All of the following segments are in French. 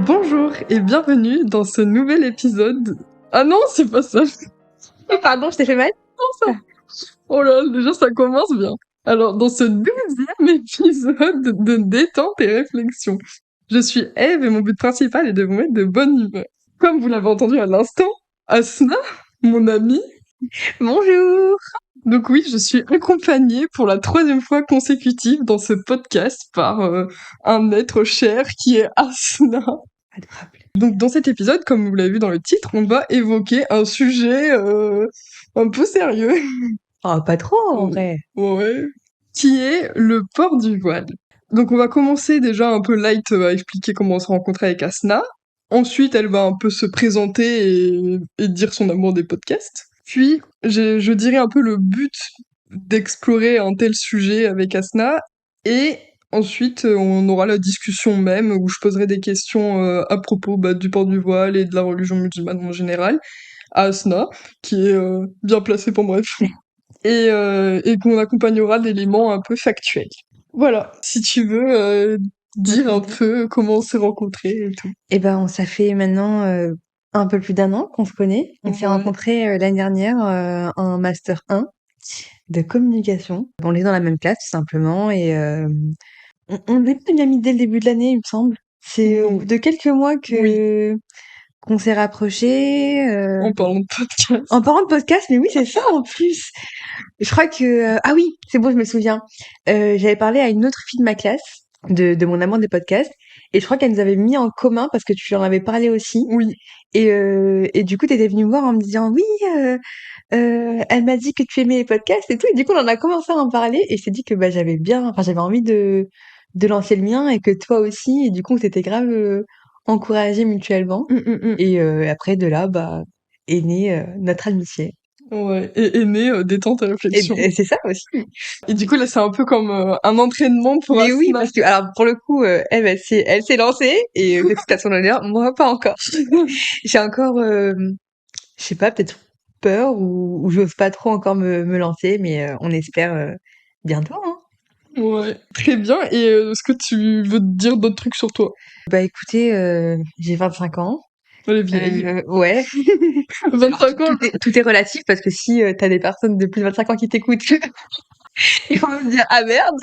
Bonjour et bienvenue dans ce nouvel épisode. Ah non, c'est pas ça. Pardon, je t'ai fait mal? Non, ça. Oh là, déjà ça commence bien. Alors, dans ce 12e épisode de détente et réflexion, je suis Eve et mon but principal est de vous mettre de bonne humeur. Comme vous l'avez entendu à l'instant, Asna, mon amie. Bonjour! Donc oui, je suis accompagnée pour la 3e fois consécutive dans ce podcast par un être cher qui est Asna. Adorable. Donc dans cet épisode, comme vous l'avez vu dans le titre, on va évoquer un sujet un peu sérieux. Oh, pas trop, en vrai. Ouais. Qui est le port du voile. Donc on va commencer déjà un peu light à expliquer comment on s'est rencontré avec Asna. Ensuite, elle va un peu se présenter et dire son amour des podcasts. Puis, je dirai un peu le but d'explorer un tel sujet avec Asna. Et ensuite, on aura la discussion même où je poserai des questions à propos du port du voile et de la religion musulmane en général à Asna, qui est bien placée pour me répondre. Et qu'on accompagnera d'éléments un peu factuels. Voilà, si tu veux dire un peu comment on s'est rencontrés et tout. Eh ben, ça fait maintenant un peu plus d'un an qu'on se connaît. On s'est Ouais. rencontrés l'année dernière en Master 1 de communication. On est dans la même classe, tout simplement, et on est pas bien mis dès le début de l'année, il me semble. C'est au Non. bout de quelques mois Oui, qu'on s'est rapprochés. en parlant de podcast. En parlant de podcast, mais oui, c'est ça en plus. Je crois que ah oui, c'est bon, je me souviens. J'avais parlé à une autre fille de ma classe de mon amour des podcasts et je crois qu'elle nous avait mis en commun parce que tu lui en avais parlé aussi Oui, et du coup, t'étais venue me voir en me disant: «Oui, elle m'a dit que tu aimais les podcasts et tout» et du coup, on en a commencé à en parler et je t'ai dit que, bah, j'avais envie de lancer le mien et que toi aussi et du coup, on s'était grave, encouragés mutuellement et après de là, bah, est née, notre amitié ouais. Et né détente et réflexion. et c'est ça aussi. Et du coup, là, c'est un peu comme un entraînement pour Mais oui, Asna. parce que alors pour le coup, elle s'est lancée et c'est tout à son honneur. Moi, pas encore. J'ai encore, je sais pas, peut-être peur ou j'ose pas trop encore me lancer, mais on espère bientôt. Hein. Ouais, très bien. Et est-ce que tu veux dire d'autres trucs sur toi? Bah écoutez, j'ai 25 ans. Elle est vieille. Ouais. Alors, 25 ans. tout est relatif parce que si t'as des personnes de plus de 25 ans qui t'écoutent, ils vont me dire ah merde.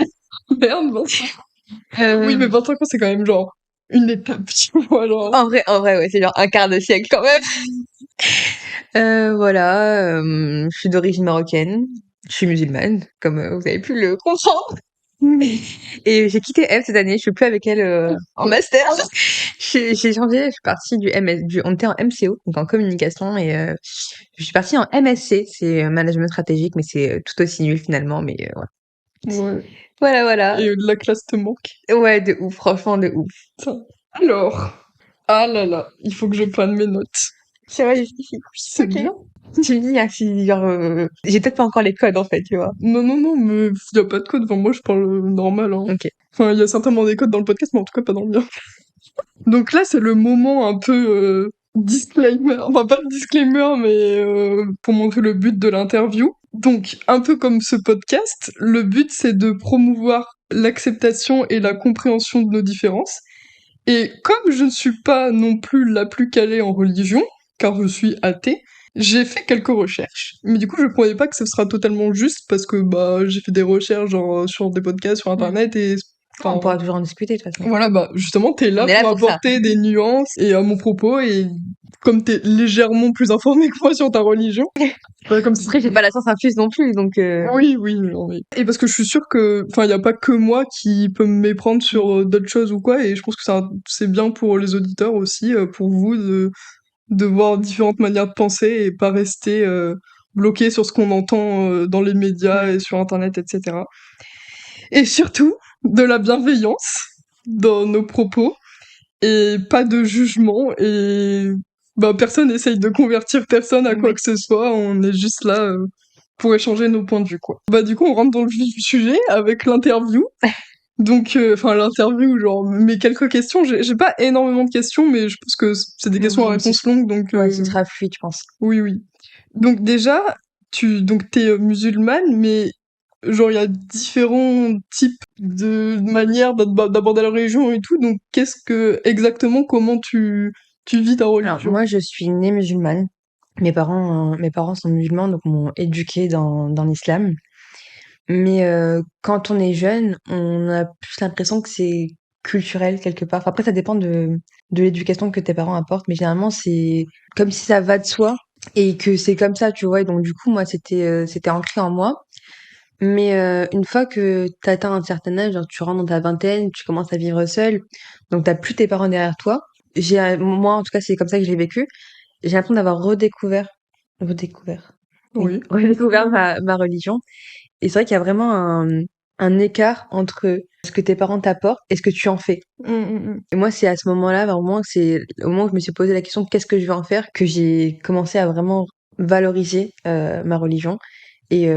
Merde, 25. Oui, mais Euh, 25 ans, c'est quand même genre une étape, tu vois, genre. en vrai, ouais, c'est genre un quart de siècle quand même. Voilà, je suis d'origine marocaine, je suis musulmane, comme vous avez pu le comprendre. Et j'ai quitté Eve cette année, je suis plus avec elle en master. J'ai changé, je suis partie on était en MCO, donc en communication, et je suis partie en MSC, c'est management stratégique, mais c'est tout aussi nul finalement, mais voilà. Ouais. Voilà, voilà. Et la classe te manque. Ouais, de ouf, franchement, de ouf. Putain. Alors. Ah là là, il faut que je prenne mes notes. Ça va jusqu'ici. C'est Ok. bien. Tu me dis, hein, si, genre, j'ai peut-être pas encore les codes, en fait, tu vois. Non, non, non, mais y a pas de code. Enfin, moi, je parle normal, hein. Ok. Enfin, il y a certainement des codes dans le podcast, mais en tout cas pas dans le mien. Donc là, c'est le moment un peu disclaimer. Enfin, pas le disclaimer, mais pour montrer le but de l'interview. Donc, un peu comme ce podcast, le but, c'est de promouvoir l'acceptation et la compréhension de nos différences. Et comme je ne suis pas non plus la plus calée en religion, car je suis athée, j'ai fait quelques recherches. Mais du coup, je ne croyais pas que ce sera totalement juste parce que j'ai fait des recherches genre sur des podcasts sur Mm. internet et On enfin pourra toujours en discuter, de toute façon. voilà, justement, t'es On là est là pour pour ça. apporter des nuances et à mon propos et comme t'es légèrement plus informé que moi sur ta religion, comme si Après, j'ai pas la science infuse non plus, donc oui, oui, non, mais... Et parce que je suis sûre que, enfin, il y a pas que moi qui peut me méprendre sur d'autres choses ou quoi, et je pense que c'est bien pour les auditeurs aussi, pour vous, de voir différentes manières de penser et pas rester bloqué sur ce qu'on entend dans les médias et sur Internet, etc. Et surtout, de la bienveillance dans nos propos, et pas de jugement, et personne essaye de convertir personne à quoi oui. que ce soit, on est juste là pour échanger nos points de vue, quoi. Du coup, on rentre dans le vif du sujet avec l'interview. Donc, enfin, l'interview, genre, mes quelques questions, j'ai pas énormément de questions, mais je pense que c'est des questions à réponse longue, donc, Ouais, ce sera fluide, je pense. oui, oui. Donc, déjà, t'es musulmane, mais genre il y a différents types de manières d'aborder la religion et tout, donc qu'est-ce que exactement comment tu vis ta Alors religion? moi, je suis née musulmane. Mes parents sont musulmans, donc m'ont éduquée dans l'islam. Mais quand on est jeune, on a plus l'impression que c'est culturel quelque part. Enfin, après, ça dépend de l'éducation que tes parents apportent, mais généralement, c'est comme si ça va de soi et que c'est comme ça, tu vois. Et donc, du coup, moi, c'était ancré en moi. Mais une fois que tu atteins un certain âge, genre tu rentres dans ta vingtaine, tu commences à vivre seule, donc t'as plus tes parents derrière toi. Moi, en tout cas, c'est comme ça que je l'ai vécu. J'ai l'impression d'avoir redécouvert, oui, Oui. redécouvert ma religion. Et c'est vrai qu'il y a vraiment un écart entre ce que tes parents t'apportent et ce que tu en fais. Mm. Et moi, c'est à ce moment-là, vraiment, c'est au moment où je me suis posé la question qu'est-ce que je vais en faire, que j'ai commencé à vraiment valoriser ma religion et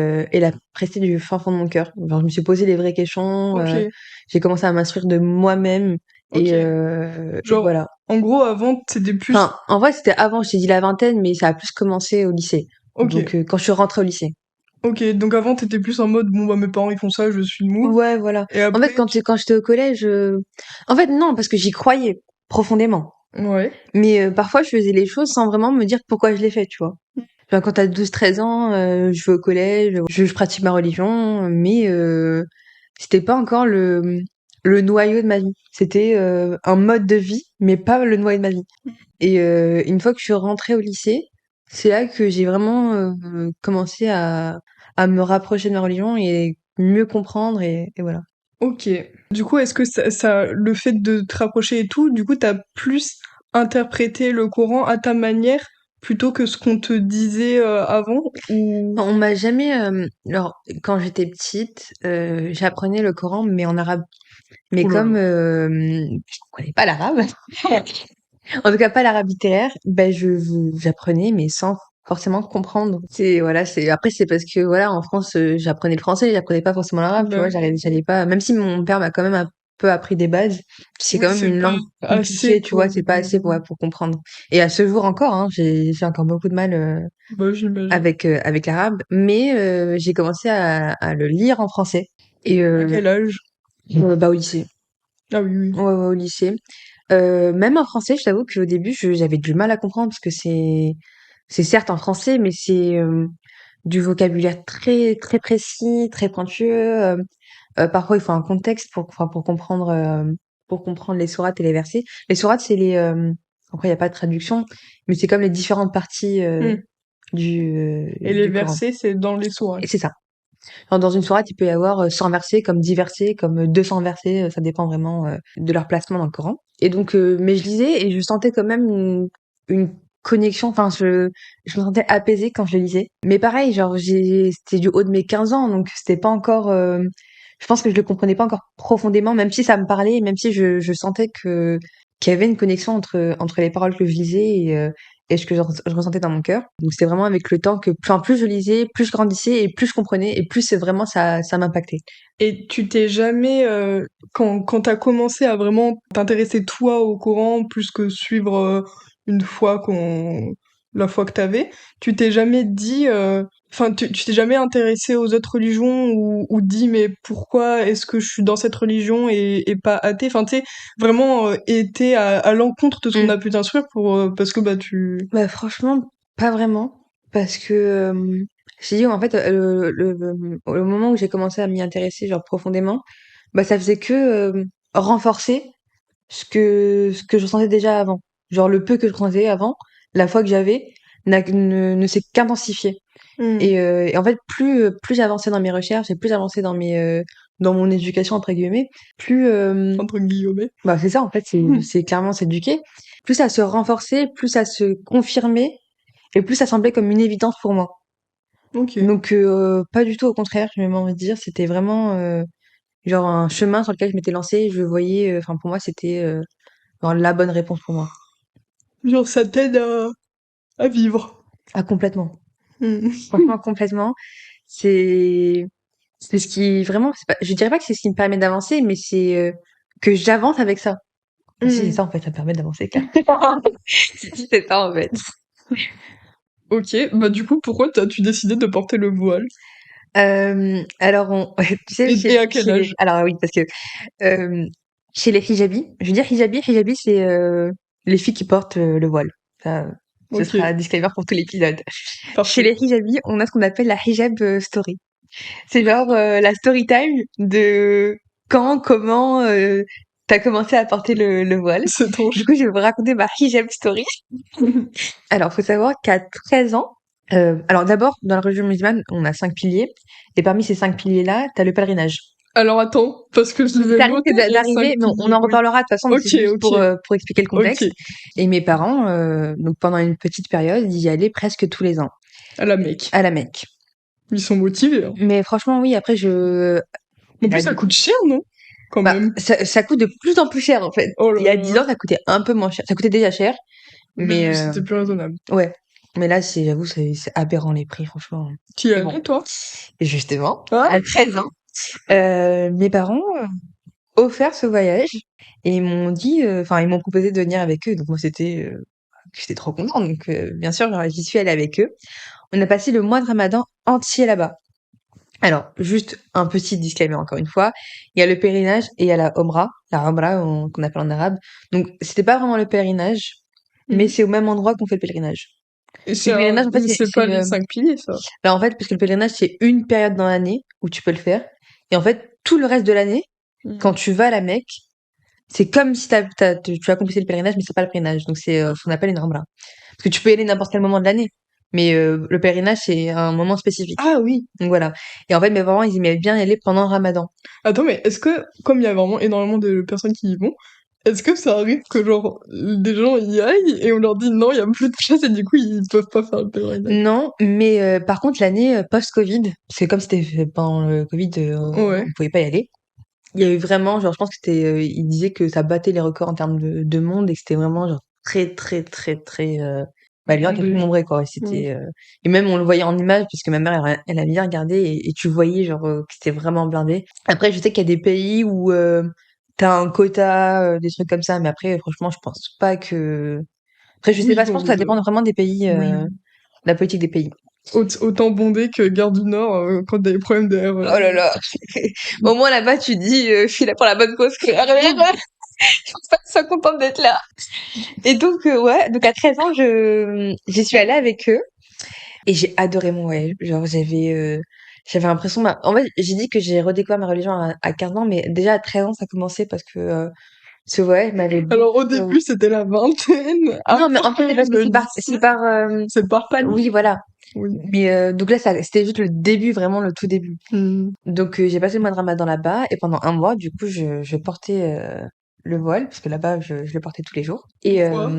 la prester du fin fond de mon cœur. Genre, je me suis posé les vraies questions, Ok, j'ai commencé à m'instruire de moi-même ok. et Genre, voilà. en gros, avant, t'étais plus... Enfin, en vrai, c'était avant, je t'ai dit la vingtaine, mais ça a plus commencé au lycée. Ok, Donc, quand je suis rentrée au lycée. ok. Donc avant, t'étais plus en mode, bon, bah, mes parents, ils font ça, je suis le move. Ouais, voilà. Et En fait, après, quand j'étais au collège, en fait, non, parce que j'y croyais profondément. ouais. Mais parfois, je faisais les choses sans vraiment me dire pourquoi je les fais, tu vois. Enfin, quand t'as 12 13 ans, je vais au collège, je pratique ma religion, mais c'était pas encore le noyau de ma vie. C'était un mode de vie, mais pas le noyau de ma vie. Et une fois que je suis rentrée au lycée, c'est là que j'ai vraiment commencé à me rapprocher de ma religion et mieux comprendre et voilà. Ok. Du coup, est-ce que le fait de te rapprocher et tout, du coup, t'as plus interprété le Coran à ta manière plutôt que ce qu'on te disait avant ou On m'a jamais, alors quand j'étais petite, j'apprenais le Coran, mais en arabe. Mais oh là là. comme je comprenais pas l'arabe, en tout cas pas l'arabe littéraire, ben j'apprenais, mais sans forcément comprendre. C'est voilà, c'est après c'est parce que voilà, en France, j'apprenais le français, j'apprenais pas forcément l'arabe, tu Bah vois. oui. J'allais pas, même si mon père m'a quand même un peu appris des bases, c'est Oui, quand même c'est une pas langue assez compliquée, tu vois. pour. C'est pas assez pour comprendre. Et à ce jour encore, hein, j'ai encore beaucoup de mal Bah j'imagine. avec l'arabe, mais j'ai commencé à le lire en français. Et À quel âge? bah au lycée. Ah oui, oui. Ouais, ouais, au lycée. Même en français, je t'avoue qu'au début, j'avais du mal à comprendre parce que c'est certes en français, mais c'est du vocabulaire très très précis, très pointueux. Parfois, il faut un contexte enfin, pour comprendre les sourates et les versets. Les sourates, c'est après, il n'y a pas de traduction, mais c'est comme les différentes parties Hmm. Et les du Coran. versets, c'est dans les sourates. Et c'est ça. Alors, dans une sourate, il peut y avoir 100 versets, comme 10 versets, comme 200 versets, ça dépend vraiment de leur placement dans le Coran. Et donc, mais je lisais et je sentais quand même une connexion, enfin, je me sentais apaisée quand je le lisais. Mais pareil, genre, c'était du haut de mes 15 ans, donc c'était pas encore, je pense que je le comprenais pas encore profondément, même si ça me parlait, même si je sentais qu'il y avait une connexion entre les paroles que je lisais et ce que je ressentais dans mon cœur. Donc c'était vraiment avec le temps que plus je lisais, plus je grandissais et plus je comprenais et plus c'est vraiment ça m'impactait. Et tu t'es jamais, quand t'as commencé à vraiment t'intéresser toi au Coran, plus que suivre une foi la foi que t'avais, tu t'es jamais dit, enfin, tu t'es jamais intéressé aux autres religions ou dit, mais pourquoi est-ce que je suis dans cette religion et pas athée? Enfin, tu sais, vraiment été à l'encontre de ce qu'on Mm. a pu t'instruire parce que bah tu. Bah franchement, pas vraiment. Parce que j'ai dit en fait le moment où j'ai commencé à m'y intéresser genre profondément, bah ça faisait que renforcer ce que je ressentais déjà avant. Genre le peu que je ressentais avant, la foi que j'avais ne s'est qu'intensifié. Hmm, Et en fait, plus j'avançais dans mes recherches et plus j'avançais dans mon éducation entre guillemets, plus entre guillemets. bah c'est ça en fait, c'est clairement s'éduquer. Plus ça se renforçait, plus ça se confirmait et plus ça semblait comme une évidence pour moi. Ok. Donc pas du tout au contraire, j'ai même envie de dire, c'était vraiment genre un chemin sur lequel je m'étais lancée. Et je voyais, enfin pour moi c'était genre la bonne réponse pour moi. Genre ça t'aide à vivre. Ah complètement. Hmm. Franchement complètement. C'est c'est ce qui vraiment, je dirais pas que c'est ce qui me permet d'avancer, mais c'est que j'avance avec ça. Ah, si, c'est Hmm. ça en fait, ça me permet d'avancer, clair. C'est ça en fait. Ok, bah du coup, pourquoi t'as-tu décidé de porter le voile? Alors, tu sais, Et à quel âge? alors oui, parce que euh, chez les hijabis, je veux dire hijabi, c'est les filles qui portent le voile. Ça, ce Ok, sera un disclaimer pour tout l'épisode. Chez parfait. les hijabis, on a ce qu'on appelle la hijab story. C'est genre la story time de quand, comment t'as commencé à porter le voile. C'est trop Du chou. coup, je vais vous raconter ma hijab story. Alors, faut savoir qu'à 13 ans, alors d'abord, dans la religion musulmane, on a 5 piliers. Et parmi ces 5 piliers-là, t'as le pèlerinage. Alors attends, parce que je les ai Ça risque notés, les cinq d'arriver, mais on piliers, en oui. reparlera de toute façon, mais c'est Ok, juste ok, pour expliquer le ok. contexte. Et mes parents, donc pendant une petite période, ils y allaient presque tous les ans, À la Mecque. à la Mecque. Ils sont motivés, hein. Mais franchement, oui, après, En il y plus, a ça coûte cher, non? Quand bah, même. ça coûte de plus en plus cher, en fait. Oh Il là y a 10 là. ans, ça coûtait un peu moins cher. Ça coûtait déjà cher, mais Mais c'était plus raisonnable. ouais. Mais là, j'avoue, c'est aberrant les prix, franchement. Tu y es Mais bon, allé, toi? et justement, Ah? à 13 ans, mes parents offert ce voyage et ils m'ont dit, enfin, ils m'ont proposé de venir avec eux. Donc moi, j'étais trop contente. Donc bien sûr, genre, j'y suis allée avec eux. On a passé le mois de Ramadan entier là-bas. Alors, juste un petit disclaimer encore une fois, il y a le pèlerinage et il y a la Omra qu'on appelle en arabe. Donc, c'était pas vraiment le pèlerinage, mais Mhm. c'est au même endroit qu'on fait le pèlerinage. Et Le pèlerinage, en fait, mais c'est pas les 5 piliers, ça. alors en fait, parce que le pèlerinage, c'est une période dans l'année où tu peux le faire. Et en fait, tout le reste de l'année, quand Mhm. tu vas à la Mecque, c'est comme si tu accomplissais le pèlerinage, mais c'est pas le pèlerinage. Donc c'est ce qu'on appelle une Umrah. Parce que tu peux y aller n'importe quel moment de l'année. Mais le pèlerinage, c'est un moment spécifique. Ah oui. Donc voilà. Et en fait, mes parents, ils aimaient bien y aller pendant le Ramadan. Attends, mais est-ce que, comme il y a vraiment énormément de personnes qui y vont, est-ce que ça arrive que, genre, des gens y aillent et on leur dit non, il y a plus de place et du coup, ils peuvent pas faire le pèlerinage? Non, mais par contre, l'année post-Covid, parce que comme c'était pendant le Covid, Ouais. on pouvait pas y aller. Il y a eu vraiment, genre, je pense que ils disaient que ça battait les records en termes de monde et que c'était vraiment, genre, très, très, très, très, bah, les gens étaient plus Blondé. nombreux, quoi. Et Ouais. et même, on le voyait en image, puisque ma mère, elle a bien regardé et tu voyais, genre, que c'était vraiment blindé. Après, je sais qu'il y a des pays où, t'as un quota, des trucs comme ça, mais après, franchement, je pense pas que, après, je sais Oui, pas, je non, pense que mais ça dépend vraiment des pays, oui. de la politique des pays. Autant bondé que Gare du Nord quand t'as des problèmes de Oh là RER. là. Au moins là-bas, tu dis, je suis là pour la bonne cause. Que je pense pas que je sois contente d'être là. Et donc, ouais, donc à 13 ans, j'y suis allée avec eux et j'ai adoré mon voyage. Genre, j'avais l'impression, en fait, j'ai dit que j'ai redécouvert ma religion à 15 ans, mais déjà à 13 ans, ça commençait parce que ce voyage m'avait Alors, au beaucoup. début, c'était la vingtaine. Non, mais en fait, c'est Après, parce que le c'est lycée. par, C'est par oui, palier. voilà. Oui. Mais donc là, c'était juste le début, vraiment le tout début. Hmm. Donc j'ai passé le mois de Ramadan là-bas et pendant un mois, du coup, je portais le voile parce que là-bas, je le portais tous les jours. Et Pourquoi?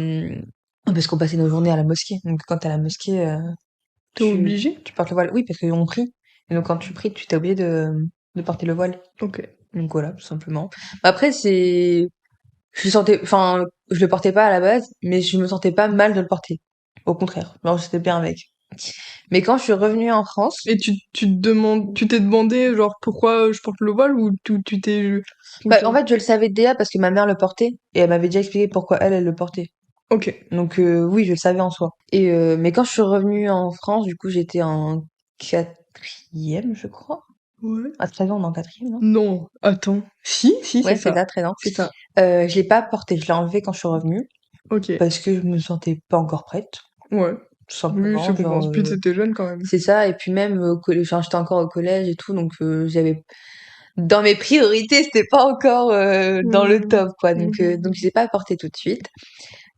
parce qu'on passait nos journées à la mosquée. Donc quand t'es à la mosquée, T'es obligé? tu portes le voile. Oui, parce qu'on prie. Et donc quand tu pries, tu t'es obligé de porter le voile. Ok. Donc voilà, tout simplement. Après, enfin, je le portais pas à la base, mais je me sentais pas mal de le porter. Au contraire, genre j'étais bien avec. Mais quand je suis revenue en France, Et tu t'es demandé, genre, pourquoi je porte le voile ou tu t'es. bah, en fait, je le savais déjà parce que ma mère le portait et elle m'avait déjà expliqué pourquoi elle le portait. Ok. Donc oui, je le savais en soi. Et mais quand je suis revenue en France, du coup, j'étais en quatrième, je crois. Ouais. À 13 ans, on est en quatrième, non? Non, attends. Si, c'est Ouais, c'est ça. ça, 13 ans. C'est ça. Je l'ai pas porté, je l'ai enlevé quand je suis revenue Ok. parce que je me sentais pas encore prête, Ouais. tout Oui, simplement. c'est Genre, compréhensible. Puis t'étais jeune quand même. c'est ça. Et puis même au collège, enfin, j'étais encore au collège et tout, donc j'avais dans mes priorités, c'était pas encore dans le Hmm. top, quoi. Mhm. Donc je l'ai pas porté tout de suite.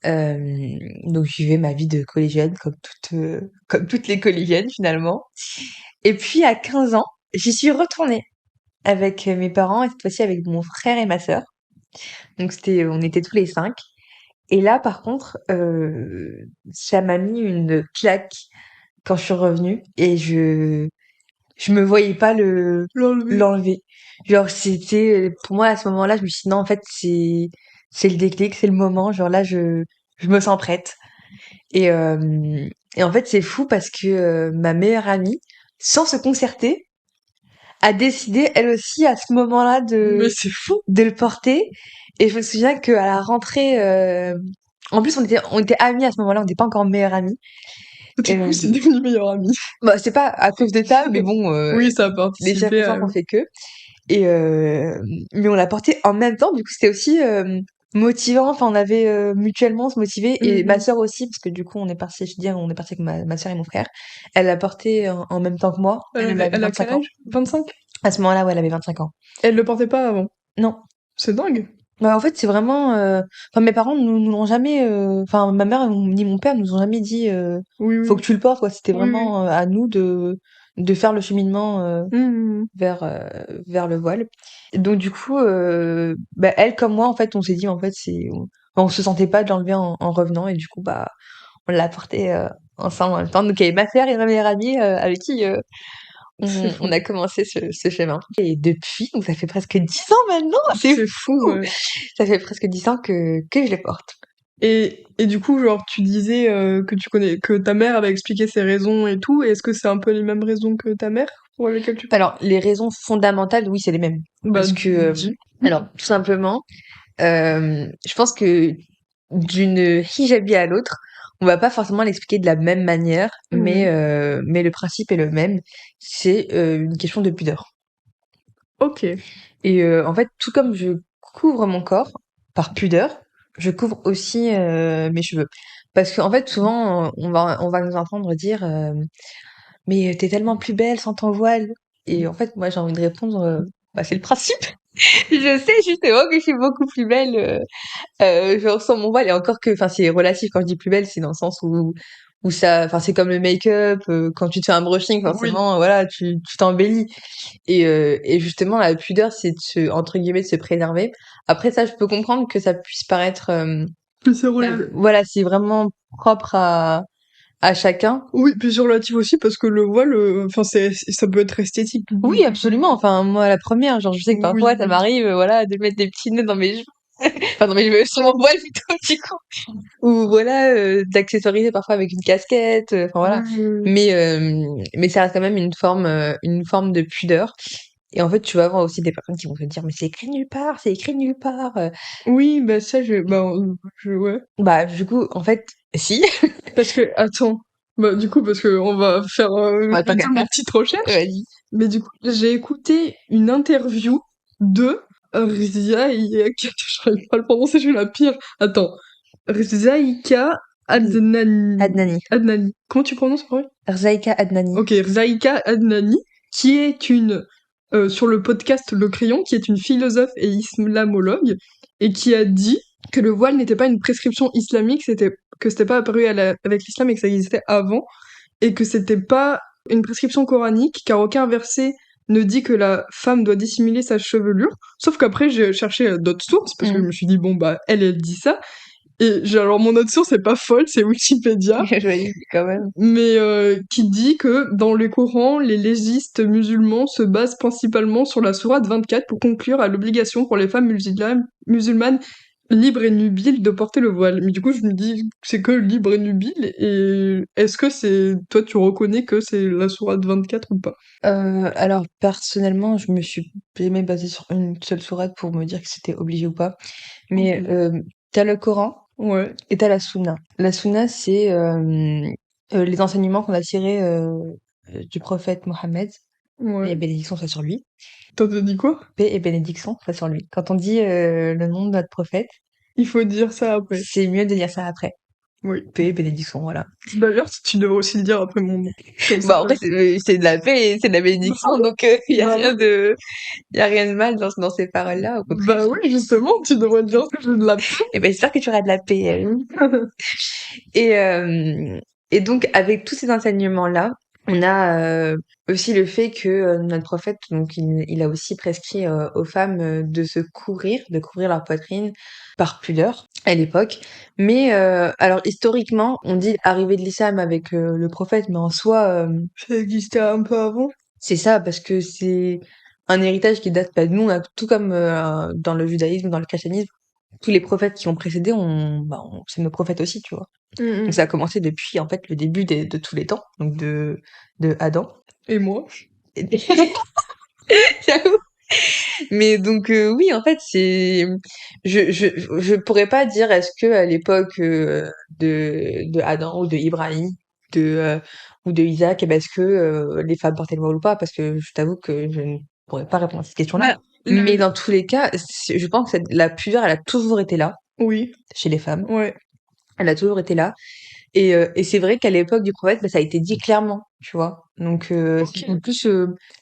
Donc je vivais ma vie de collégienne comme toutes les collégiennes finalement. Et puis à 15 ans, j'y suis retournée avec mes parents et cette fois-ci avec mon frère et ma sœur. Donc on était tous les cinq. Et là par contre, ça m'a mis une claque quand je suis revenue et je me voyais pas L'enlever. l'enlever. Genre c'était pour moi à ce moment-là, je me suis dit non en fait c'est le déclic, c'est le moment. Genre là je me sens prête. Et, et en fait, c'est fou parce que ma meilleure amie, sans se concerter, a décidé elle aussi à ce moment-là Mais c'est fou. de le porter. Et je me souviens qu'à la rentrée, en plus on était amis à ce moment-là, on n'était pas encore meilleures amies. Du coup, Et, c'est devenu meilleur ami. bah, c'est pas à cause de ça, mais bon, Oui, ça a les participé circonstances à... ont fait que. Et mais on l'a porté en même temps, du coup c'était aussi motivant. Enfin, on avait mutuellement se motiver et ma Mhm. sœur aussi, parce que du coup je veux dire, on est parti avec ma sœur et mon frère. Elle l'a porté en même temps que moi. Elle avait Elle a quel 25 ans. âge? 25? À ce moment-là, ouais, elle avait 25 ans. Elle le portait pas avant. Non. C'est dingue. Bah, en fait, c'est vraiment. Enfin, mes parents nous l'ont jamais. Enfin, ma mère ni mon père nous ont jamais dit Oui, faut oui. que tu le portes, quoi. C'était Oui, oui. vraiment à nous de faire le cheminement Mhm. vers le voile. Et donc du coup, bah, elle comme moi, en fait, on s'est dit, en fait, on se sentait pas de l'enlever en revenant, et du coup, bah, on l'a porté ensemble en même temps. Donc il y avait ma sœur et ma meilleure amie avec qui C'est on fou. a commencé ce chemin. Et depuis, donc ça fait presque 10 ans maintenant, c'est C'est fou, fou! ouais. Ça fait presque 10 ans que je les porte. Et du coup, genre, tu disais que tu connais, que ta mère avait expliqué ses raisons et tout. Est-ce que c'est un peu les mêmes raisons que ta mère pour lesquelles tu portes? Alors, les raisons fondamentales, oui, c'est les mêmes. Bah, Parce que, dis. alors, tout simplement, je pense que d'une hijabi à l'autre, on va pas forcément l'expliquer de la même manière, Mhm. mais le principe est le même. C'est une question de pudeur. Ok. Et en fait, tout comme je couvre mon corps par pudeur, je couvre aussi mes cheveux. Parce qu'en fait, souvent, on va nous entendre dire mais t'es tellement plus belle sans ton voile. Et en fait, moi, j'ai envie de répondre bah, c'est le principe. Je sais justement que je suis beaucoup plus belle je ressens mon voile, et encore que, enfin, c'est relatif. Quand je dis plus belle, c'est dans le sens où ça, enfin, c'est comme le make-up, quand tu te fais un brushing, Oui. forcément, voilà, tu t'embellis. Et justement, la pudeur, c'est entre guillemets, de se préserver. Après ça, je peux comprendre que ça puisse paraître, Puis c'est relatif. voilà, c'est vraiment propre à chacun. Oui, puis c'est relatif aussi parce que le voile, enfin, ça peut être esthétique. Oui, absolument. Enfin, moi, la première, genre, je sais que Oui. parfois, ça m'arrive, voilà, de mettre des petits nœuds dans mes cheveux. Enfin, dans mes cheveux, sur mon voile plutôt, du coup. Ou voilà, d'accessoriser parfois avec une casquette, enfin voilà. Oui. Mais ça reste quand même une forme de pudeur. Et en fait, tu vas avoir aussi des personnes qui vont te dire: «Mais c'est écrit nulle part, c'est écrit nulle part», Oui, bah ça, ouais. Bah, du coup, en fait, si. Parce que, attends, bah du coup, parce que on va faire Bah, tant qu'à bientôt nos faire, petites recherches, vas-y. mais du coup, j'ai écouté une interview de Rzyaïka, j'arrive pas à le prononcer, je suis la pire. Attends, Rzyaïka Adnani. Adnani. Adnani. Comment tu prononces, en vrai? Rzaïka Adnani. Ok, Rzyaïka Adnani, qui est sur le podcast Le Crayon, qui est une philosophe et islamologue, et qui a dit que le voile n'était pas une prescription islamique, que c'était pas apparu avec l'islam et que ça existait avant, et que c'était pas une prescription coranique, car aucun verset ne dit que la femme doit dissimuler sa chevelure. Sauf qu'après, j'ai cherché d'autres sources, parce que je Mmh. me suis dit, bon, bah, elle dit ça. Alors, mon autre source, c'est pas folle, c'est Wikipédia, Joli, quand même. mais qui dit que dans les Corans, les légistes musulmans se basent principalement sur la sourate 24 pour conclure à l'obligation pour les femmes musulmanes libres et nubiles de porter le voile. Mais du coup, je me dis, c'est que libre et nubile, et est-ce que toi, tu reconnais que c'est la sourate 24 ou pas? Alors personnellement, je me suis jamais basée sur une seule sourate pour me dire que c'était obligé ou pas. Mais, Ok. tu le Coran Ouais, et t'as la Sunna. La Sunna, c'est, les enseignements qu'on a tirés, du prophète Mohammed, paix ouais. et bénédiction soit sur lui. Toi, t'as dit quoi? Paix et bénédiction soit sur lui. Quand on dit, le nom de notre prophète, Il faut dire ça après. c'est mieux de dire ça après. Oui. Paix et bénédiction, voilà. D'ailleurs, tu devrais aussi le dire après mon nom. Comme ça, Bah, en vrai, c'est de la paix et c'est de la bénédiction, donc il y a bah, rien de y a rien de mal dans ces paroles-là, au contraire. bah oui, justement, tu devrais dire que j'ai de la Et ben, j'espère que tu auras de la paix. Et, et donc, avec tous ces enseignements-là, on a aussi le fait que notre prophète, donc, il a aussi prescrit aux femmes de couvrir leur poitrine par pudeur à l'époque. Mais alors, historiquement, on dit l'arrivée de l'islam avec le prophète, mais en soi, Ça existait un peu avant. c'est ça, parce que c'est un héritage qui date pas de nous. On a, tout comme dans le judaïsme, dans le christianisme, tous les prophètes qui ont précédé, c'est nos prophètes aussi, tu vois. Donc Mm. ça a commencé depuis en fait le début de tous les temps, donc de Adam. Et moi? Et- J'avoue. Mais donc oui, en fait, je pourrais pas dire est-ce que à l'époque de Adam ou de Ibrahim, ou de Isaac, est-ce que les femmes portaient le voile ou pas? Parce que je t'avoue que je ne pourrais pas répondre à cette question-là. Bah, Mais le... dans tous les cas, je pense que la pudeur, elle a toujours été là Oui, chez les femmes. ouais, Elle a toujours été là. Et c'est vrai qu'à l'époque du prophète, ça a été dit clairement, tu vois. Donc, c'est en ok, plus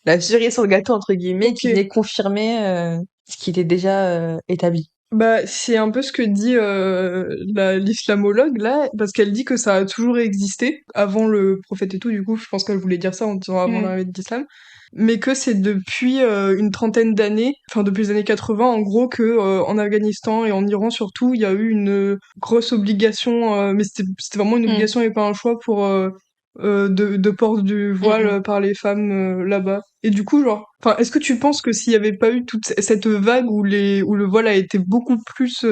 la cerise sur le gâteau, entre guillemets, qui ok. venait confirmer ce qui était déjà établi. Bah, c'est un peu ce que dit l'islamologue là, parce qu'elle dit que ça a toujours existé avant le prophète et tout. Du coup, je pense qu'elle voulait dire ça en disant avant Mm. l'arrivée de l'islam, mais que c'est depuis une trentaine d'années, enfin depuis les années 80 en gros, que en Afghanistan et en Iran surtout, il y a eu une grosse obligation, mais c'était vraiment une Mm. obligation et pas un choix pour de port du Mm, voile mm. par les femmes là-bas. Et du coup, genre, enfin, est-ce que tu penses que s'il y avait pas eu toute cette vague où où le voile a été beaucoup plus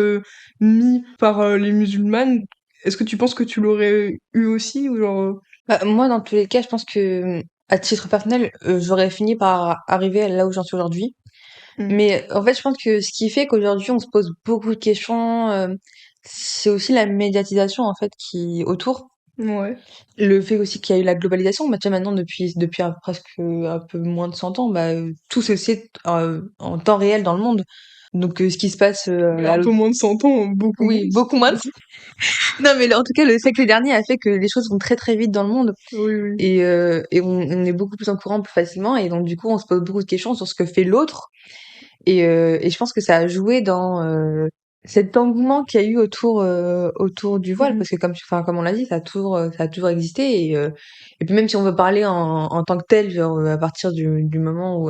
mis par les musulmanes, est-ce que tu penses que tu l'aurais eu aussi ou genre Bah, moi, dans tous les cas, je pense que, à titre personnel, j'aurais fini par arriver là où j'en suis aujourd'hui. hmm, Mais en fait, je pense que ce qui fait qu'aujourd'hui, on se pose beaucoup de questions, c'est aussi la médiatisation, en fait, qui autour. ouais. Le fait aussi qu'il y a eu la globalisation, bah, tu vois, maintenant, depuis presque un peu moins de 100 ans, bah, tout se sait en temps réel dans le monde. Donc, ce qui se passe Un peu moins de 100 ans, beaucoup moins. oui, beaucoup moins. Non, mais en tout cas, le siècle dernier a fait que les choses vont très très vite dans le monde Oui, oui. et on est beaucoup plus en courant plus facilement et donc du coup, on se pose beaucoup de questions sur ce que fait l'autre et je pense que ça a joué dans cet engouement qu'il y a eu autour du voile Mhm. parce que comme on l'a dit, ça a toujours existé et puis même si on veut parler en tant que tel, genre, à partir du moment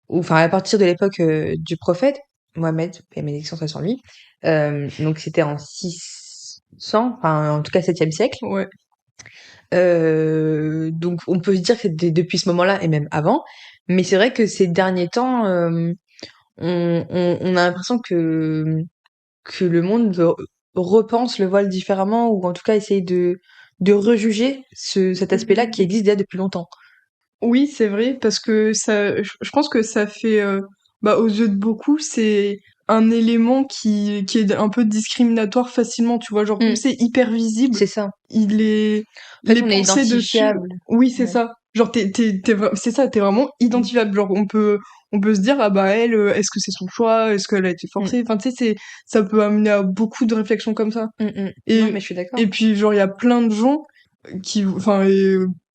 enfin à partir de l'époque du prophète Mohammed, paix et bénédiction soit sur lui, donc c'était en 600, enfin en tout cas 7e siècle. Ouais. Donc on peut se dire que c'était depuis ce moment-là et même avant, mais c'est vrai que ces derniers temps, on a l'impression que le monde repense le voile différemment ou en tout cas essaye de rejuger cet aspect-là qui Mhm. existe déjà depuis longtemps. Oui, c'est vrai, parce que je pense que ça fait, bah, aux yeux de beaucoup, c'est un élément qui est un peu discriminatoire facilement, tu vois, genre, comme Mm, c'est hyper visible, c'est ça. il est, En fait, les on est pensées dessus, identifiable. oui, c'est Ouais. ça. Genre, c'est ça, t'es vraiment Mm, identifiable. Genre, on peut se dire, ah bah, elle, est-ce que c'est son choix? Est-ce qu'elle a été mm, forcée? Enfin, tu sais, ça peut amener à beaucoup de réflexions comme ça. mm, mm. Non, Et, mais je suis d'accord. et puis, genre, il y a plein de gens enfin,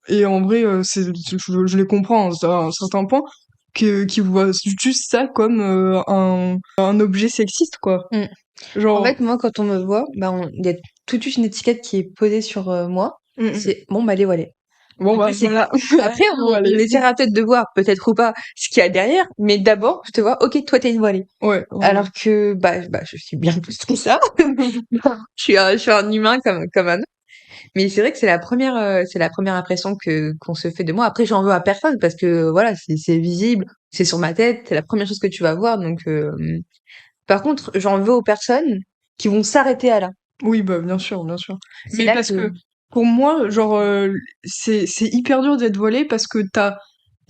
et en vrai, je les comprends à un certain point, qui voient juste ça comme un objet sexiste, quoi. Mm. En Genre, fait, moi, quand on me voit, bah, il y a tout de suite une étiquette qui est posée sur moi. mm, mm. C'est bon, bah, les voilés. Bon, bah, Après, c'est voilà. après, on Allez. essaiera peut-être de voir, peut-être ou pas, ce qu'il y a derrière. Mais d'abord, je te vois, ok, toi, t'es une voilée. Ouais, ouais. Alors que, bah, je suis bien plus que ça. Je suis un humain comme un autre. Mais c'est vrai que c'est la première impression qu'on se fait de moi. Après, j'en veux à personne parce que, voilà, c'est visible, c'est sur ma tête, c'est la première chose que tu vas voir. Donc, par contre, j'en veux aux personnes qui vont s'arrêter à là. Oui, bah, bien sûr, bien sûr. C'est Mais là parce que, que, pour moi, genre, c'est hyper dur d'être voilé parce que t'as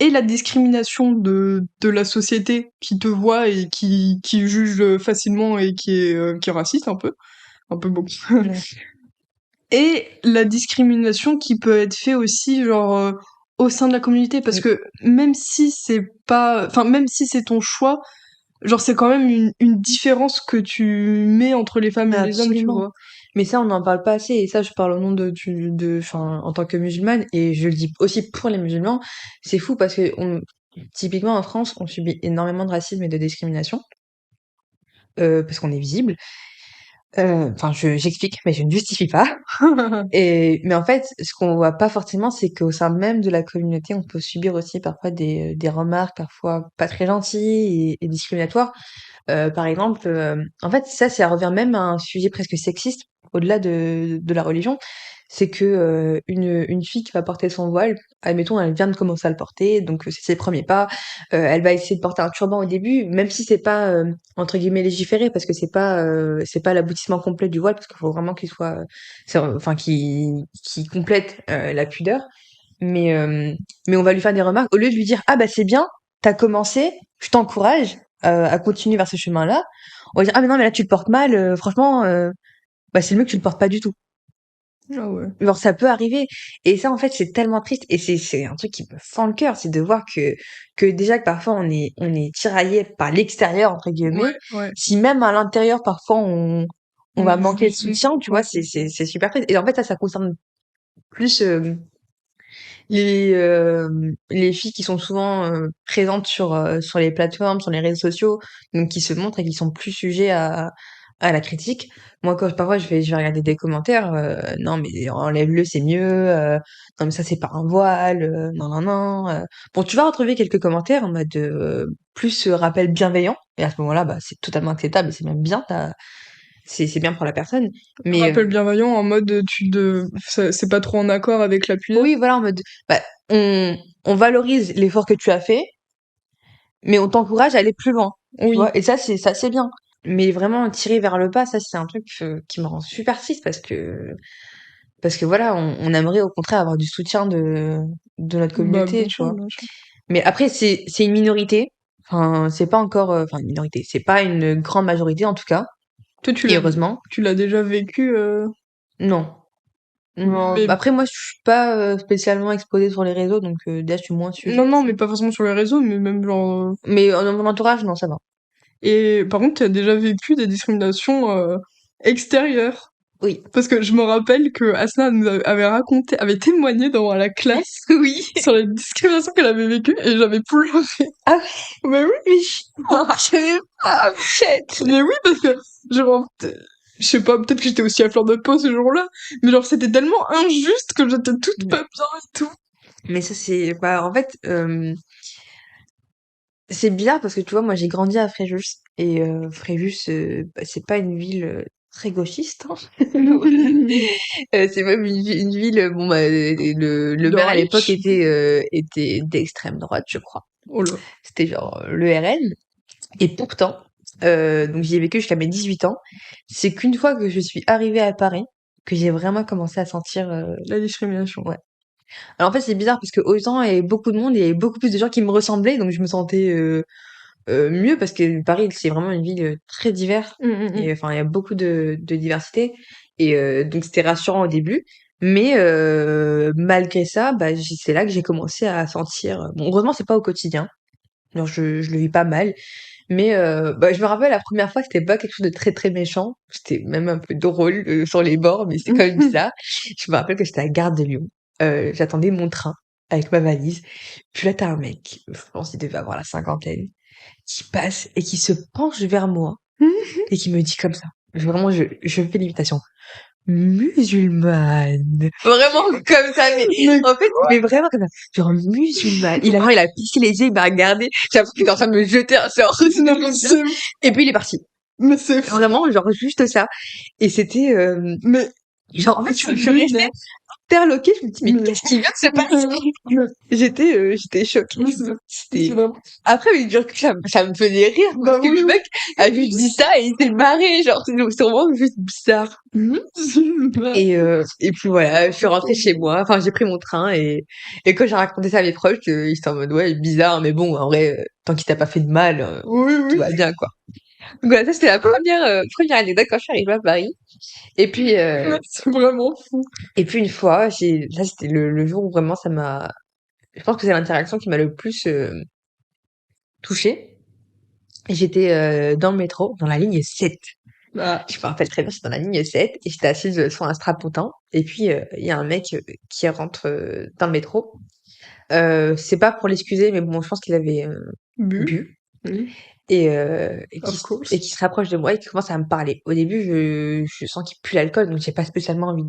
et la discrimination de la société qui te voit et qui juge facilement et qui est raciste un peu beaucoup. mm, Et la discrimination qui peut être fait aussi genre au sein de la communauté parce oui, que même si c'est pas enfin même si c'est ton choix genre c'est quand même une différence que tu mets entre les femmes et les hommes tu absolument. vois. Mais ça, on n'en parle pas assez. Et ça, je parle au nom enfin, en tant que musulmane. Et je le dis aussi pour les musulmans. C'est fou parce que typiquement en France, on subit énormément de racisme et de discrimination. Parce qu'on est visible. Enfin, j'explique, mais je ne justifie pas. Mais en fait, ce qu'on voit pas forcément, c'est qu'au sein même de la communauté, on peut subir aussi parfois des remarques, parfois pas très gentilles et discriminatoires. Par exemple, en fait, ça revient même à un sujet presque sexiste, au-delà de la religion. C'est que une fille qui va porter son voile, admettons, elle vient de commencer à le porter, donc c'est ses premiers pas. Elle va essayer de porter un turban au début, même si c'est pas entre guillemets légiféré, parce que c'est pas l'aboutissement complet du voile, parce qu'il faut vraiment qu'il soit, enfin, qui complète la pudeur. Mais mais on va lui faire des remarques au lieu de lui dire ah bah c'est bien, t'as commencé, je t'encourage à continuer vers ce chemin-là. On va dire ah mais non mais là tu le portes mal, franchement, bah c'est mieux que tu le portes pas du tout. Ah ouais. Genre, ça peut arriver. Et ça, en fait, c'est tellement triste. Et c'est un truc qui me fend le cœur, c'est de voir que déjà que parfois on est tiraillé par l'extérieur, entre Ouais, guillemets. ouais. Si même à l'intérieur, parfois on On va est manquer de jugé. soutien, tu vois, Ouais. c'est super triste. Et en fait, ça concerne plus, les filles qui sont souvent présentes sur les plateformes, sur les réseaux sociaux, donc qui se montrent et qui sont plus sujets à la critique. Moi, quand parfois je vais regarder des commentaires, non mais enlève-le, c'est mieux. Non mais ça c'est pas un voile. Non non non. Bon, tu vas retrouver quelques commentaires en mode plus rappel bienveillant. Et à ce moment-là, bah c'est totalement acceptable et c'est même bien. C'est bien pour la personne. Mais Rappel bienveillant en mode c'est pas trop en accord avec l'appui. oui, voilà, en mode, bah, on valorise l'effort que tu as fait, mais on t'encourage à aller plus loin, tu Oui. vois. Et ça, c'est bien. Mais vraiment, tirer vers le bas, ça, c'est un truc qui me rend super triste parce que voilà, on aimerait au contraire avoir du soutien de notre Bah communauté, bien tu sûr, vois. bien sûr. Mais après, c'est une minorité. Enfin, c'est pas encore, enfin, une minorité. C'est pas une grande majorité, en tout cas. Toi Et heureusement. tu l'as déjà vécu Non. Non. mais Après, moi, je suis pas spécialement exposée sur les réseaux, donc déjà, je suis moins non sujet. non mais pas forcément sur les réseaux mais même genre Mais dans mon entourage, non, ça va. et par contre tu as déjà vécu des discriminations extérieures. Oui. Parce que je me rappelle que Asna avait témoigné devant la classe Oui. sur les discriminations qu'elle avait vécues et j'avais pleuré. Ah Mais oui, oui, je savais pas, shit. mais oui, parce que, genre, je sais pas, peut-être que j'étais aussi à fleur de peau ce jour-là, mais genre, c'était tellement injuste que j'étais toute pas bien et tout. Mais ça, c'est, bah, en fait, c'est bizarre parce que tu vois, moi, j'ai grandi à Fréjus et Fréjus, bah, c'est pas une ville très gauchiste, hein. C'est même une ville, bon, bah, le De maire à l'époque Reich. était d'extrême droite, je crois. Oh là. C'était genre le RN. Et pourtant, donc j'y ai vécu jusqu'à mes 18 ans. C'est qu'une fois que je suis arrivée à Paris, que j'ai vraiment commencé à sentir, La discrimination. ouais. Alors en fait, c'est bizarre parce que autant il y avait beaucoup de monde, il y avait beaucoup plus de gens qui me ressemblaient, donc je me sentais mieux parce que Paris, c'est vraiment une ville très diverse. Et enfin, il y a beaucoup de diversité. Et donc c'était rassurant au début. Mais malgré ça, bah, c'est là que j'ai commencé à sentir. Bon, heureusement, c'est pas au quotidien. Alors je le vis pas mal. Mais bah, je me rappelle la première fois, c'était pas quelque chose de très très méchant. C'était même un peu drôle sur les bords, mais c'était quand même bizarre. Je me rappelle que j'étais à Gare de Lyon. J'attendais mon train avec ma valise. Puis là, t'as un mec, je pense qu'il devait avoir la cinquantaine, qui passe et qui se penche vers moi et qui me dit comme ça. Vraiment, je fais l'imitation. Musulmane. Vraiment comme ça, mais Mais en fait, mais vraiment comme ça. Genre musulmane. Il a plissé les yeux, il m'a regardé. J'ai l'impression qu'il était en train de me jeter un sort. non, mais Et puis il est parti. c'est fou. Vraiment, genre juste ça. Et c'était, Mais genre en fait, je c'est suis restée lunaire. interloquée. Je me dis mais Mais, qu'est-ce qui vient de se passer? J'étais choquée. c'est C'était. vraiment. Après, avec du recul, ça me faisait rire Bah parce que oui, le oui. mec a juste dit ça et il s'est marré. Genre, c'est vraiment juste bizarre. Musulman. Et puis voilà, je suis rentrée chez moi. Enfin, j'ai pris mon train et quand j'ai raconté ça à mes proches, ils étaient en mode ouais, bizarre, mais bon, en vrai, tant qu'il t'a pas fait de mal, Oui, tout oui. va bien, quoi. Donc voilà, ça c'était la première anecdote quand je suis arrivée à Paris. Et puis, Ouais, c'est vraiment fou. une fois, ça c'était le jour où vraiment je pense que c'est l'interaction qui m'a le plus touchée. J'étais dans le métro, dans la ligne 7. Bah, Je me rappelle très bien, j'étais dans la ligne 7 et j'étais assise sur un strapontin. Et puis, il y a un mec qui rentre dans le métro. C'est pas pour l'excuser, mais bon, je pense qu'il avait bu. bu Oui, et of course. qui se rapproche de moi et qui commence à me parler. Au début, je sens qu'il pue l'alcool, donc j'ai pas spécialement envie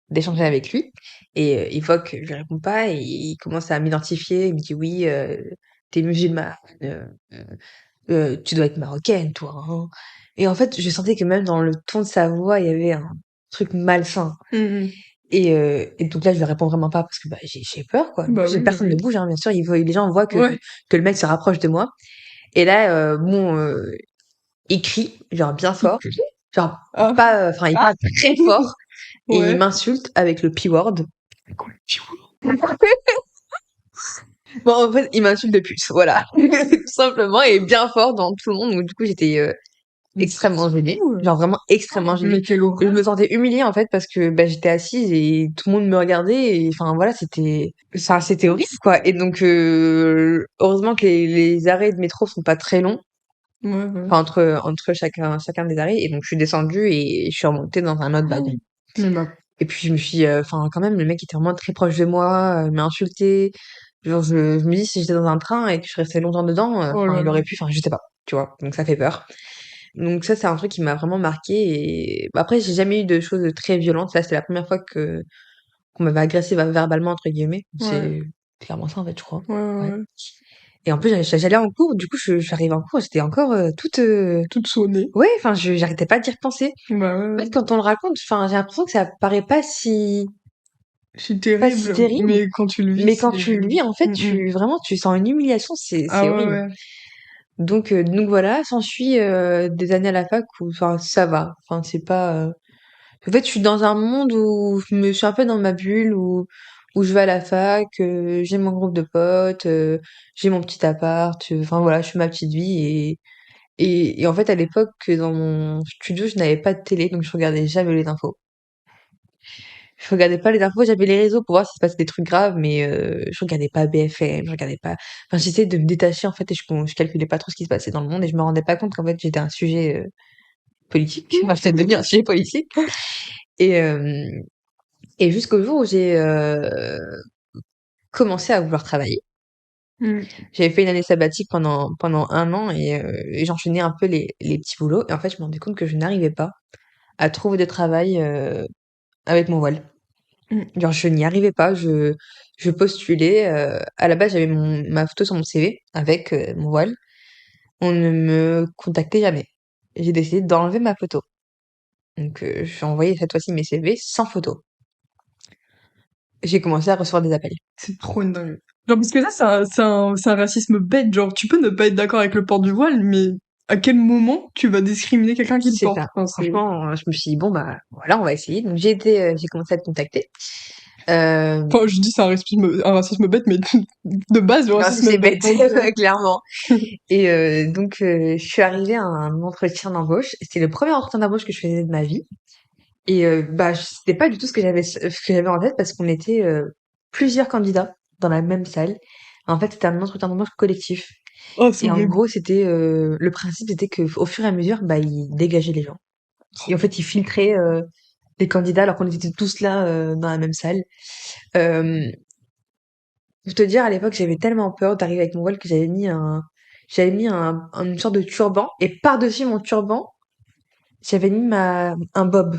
d'échanger avec lui. Et il voit que je lui réponds pas et il commence à m'identifier. Il me dit oui, t'es musulmane, euh, tu dois être marocaine, toi, hein. Et en fait, je sentais que même dans le ton de sa voix, il y avait un truc malsain. Et donc là, je lui réponds vraiment pas parce que bah, j'ai peur, quoi. Bah oui, bah Personne ne oui. bouge, hein, bien sûr. Les gens voient Ouais. que le mec se rapproche de moi. Et là, bon, il crie, genre bien fort. Genre, Ah, pas, enfin, il parle très fort et il ouais. m'insulte avec le P-word. Bon, en fait, il m'insulte de puce, voilà. Tout simplement et bien fort dans tout le monde. Donc, du coup, j'étais extrêmement gênée, Ouais. genre vraiment extrêmement gênée. Mais quelle Je horreur. me sentais humiliée en fait parce que bah, j'étais assise et tout le monde me regardait et enfin voilà, c'était horrible quoi. Et donc heureusement que les arrêts de métro sont pas très longs, Ouais, ouais. enfin entre chacun des arrêts. Et donc je suis descendue et je suis remontée dans un autre wagon. Mais bah, Et puis je me suis, enfin quand même le mec était vraiment très proche de moi, il m'a insulté. Genre je me dis si j'étais dans un train et que je restais longtemps dedans, oh enfin là il là. aurait pu, enfin je sais pas, tu vois. Donc ça fait peur. Donc ça, c'est un truc qui m'a vraiment marqué. Et bah, après, j'ai jamais eu de choses très violentes. Là, c'était la première fois que qu'on m'avait agressé verbalement entre guillemets. Ouais. C'est clairement ça en fait, je crois. Ouais, ouais, Ouais. ouais. Et en plus, j'allais en cours. Du coup, j'arrive en cours, j'étais encore toute. Toute sonnée. Ouais, enfin, j'arrêtais pas d'y repenser. Bah ouais, En ouais. fait, quand on le raconte, enfin, j'ai l'impression que ça paraît C'est pas si terrible, terrible. mais quand tu le vis, Mais quand c'est... tu le vis, en fait, Mm, mm. tu sens une humiliation. Ah C'est ouais, horrible. ouais. Donc voilà, s'ensuit des années à la fac où, enfin, ça va. Enfin, c'est pas. En fait, je suis dans un monde où je suis un peu dans ma bulle, où je vais à la fac, j'ai mon groupe de potes, j'ai mon petit appart, enfin voilà, je fais ma petite vie. Et en fait, à l'époque, dans mon studio, je n'avais pas de télé, donc je regardais jamais les infos. Je regardais pas les infos, j'avais les réseaux pour voir s'il se passait des trucs graves, mais je regardais pas BFM, je regardais pas. Enfin, j'essayais de me détacher en fait, et je calculais pas trop ce qui se passait dans le monde, et je me rendais pas compte qu'en fait j'étais un sujet politique. Enfin, j'étais devenu un sujet politique. Et et jusqu'au jour où j'ai commencé à vouloir travailler. Mm. J'avais fait une année sabbatique pendant un an et j'enchaînais un peu les petits boulots. Et en fait, je me rendais compte que je n'arrivais pas à trouver de travail avec mon voile. Mm. Genre, je n'y arrivais pas. Je postulais. À la base, j'avais ma photo sur mon CV avec mon voile. On ne me contactait jamais. J'ai décidé d'enlever ma photo. Donc, j'ai envoyé cette fois-ci mes CV sans photo. J'ai commencé à recevoir des appels. C'est trop une dingue. Genre, parce que ça, c'est un racisme bête. Genre, tu peux ne pas être d'accord avec le port du voile, mais à quel moment tu vas discriminer quelqu'un qui le C'est porte? ça. Enfin, c'est... Franchement, je me suis dit, bon, bah, voilà, on va essayer. Donc, j'ai commencé à te contacter. Enfin, je dis c'est un racisme bête, mais de base, le Alors, si racisme est c'est bête. bête, Donc, clairement. Et donc, je suis arrivée à un entretien d'embauche. C'était le premier entretien d'embauche que je faisais de ma vie. Et bah, c'était pas du tout ce que j'avais en tête parce qu'on était plusieurs candidats dans la même salle. En fait, c'était un entretien d'embauche collectif. oh, c'est Et en horrible. gros, le principe, c'était que au fur et à mesure, bah, ils dégageaient les gens. Et en fait, ils filtraient les candidats alors qu'on était tous là dans la même salle. Euh, Pour te dire, à l'époque, j'avais tellement peur d'arriver avec mon voile que une sorte de turban et par-dessus mon turban, j'avais mis un bob.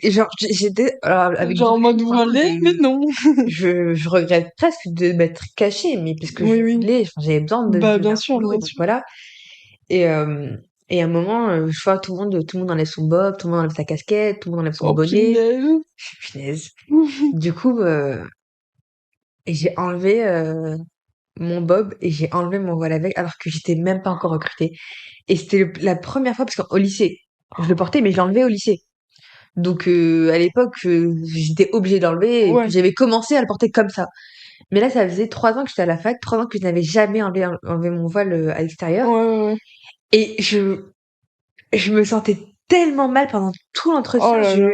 Genre, j'étais, alors, avec du Genre en mode recul, maintenant, voilé, mais non. je regrette presque de m'être cachée, mais puisque je Oui, oui. voulais, enfin, j'avais besoin Bah, bien d'un sûr, boulot, et bien donc sûr. voilà. Et, et à un moment, je vois tout le monde enlève son bob, tout le monde enlève sa casquette, tout le monde enlève son Oh, bonnet. punaise. Punaise. Du coup, et j'ai enlevé, mon bob et j'ai enlevé mon voile avec alors que j'étais même pas encore recrutée. Et c'était la première fois parce qu'au lycée, je le portais mais je l'enlevais au lycée. Donc à l'époque, j'étais obligée d'enlever et puis Ouais. j'avais commencé à le porter comme ça. Mais là, ça faisait 3 ans que j'étais à la fac, 3 ans que je n'avais jamais enlevé mon voile à l'extérieur. Ouais, ouais, ouais. Et je me sentais tellement mal pendant tout Oh l'entretien. là là.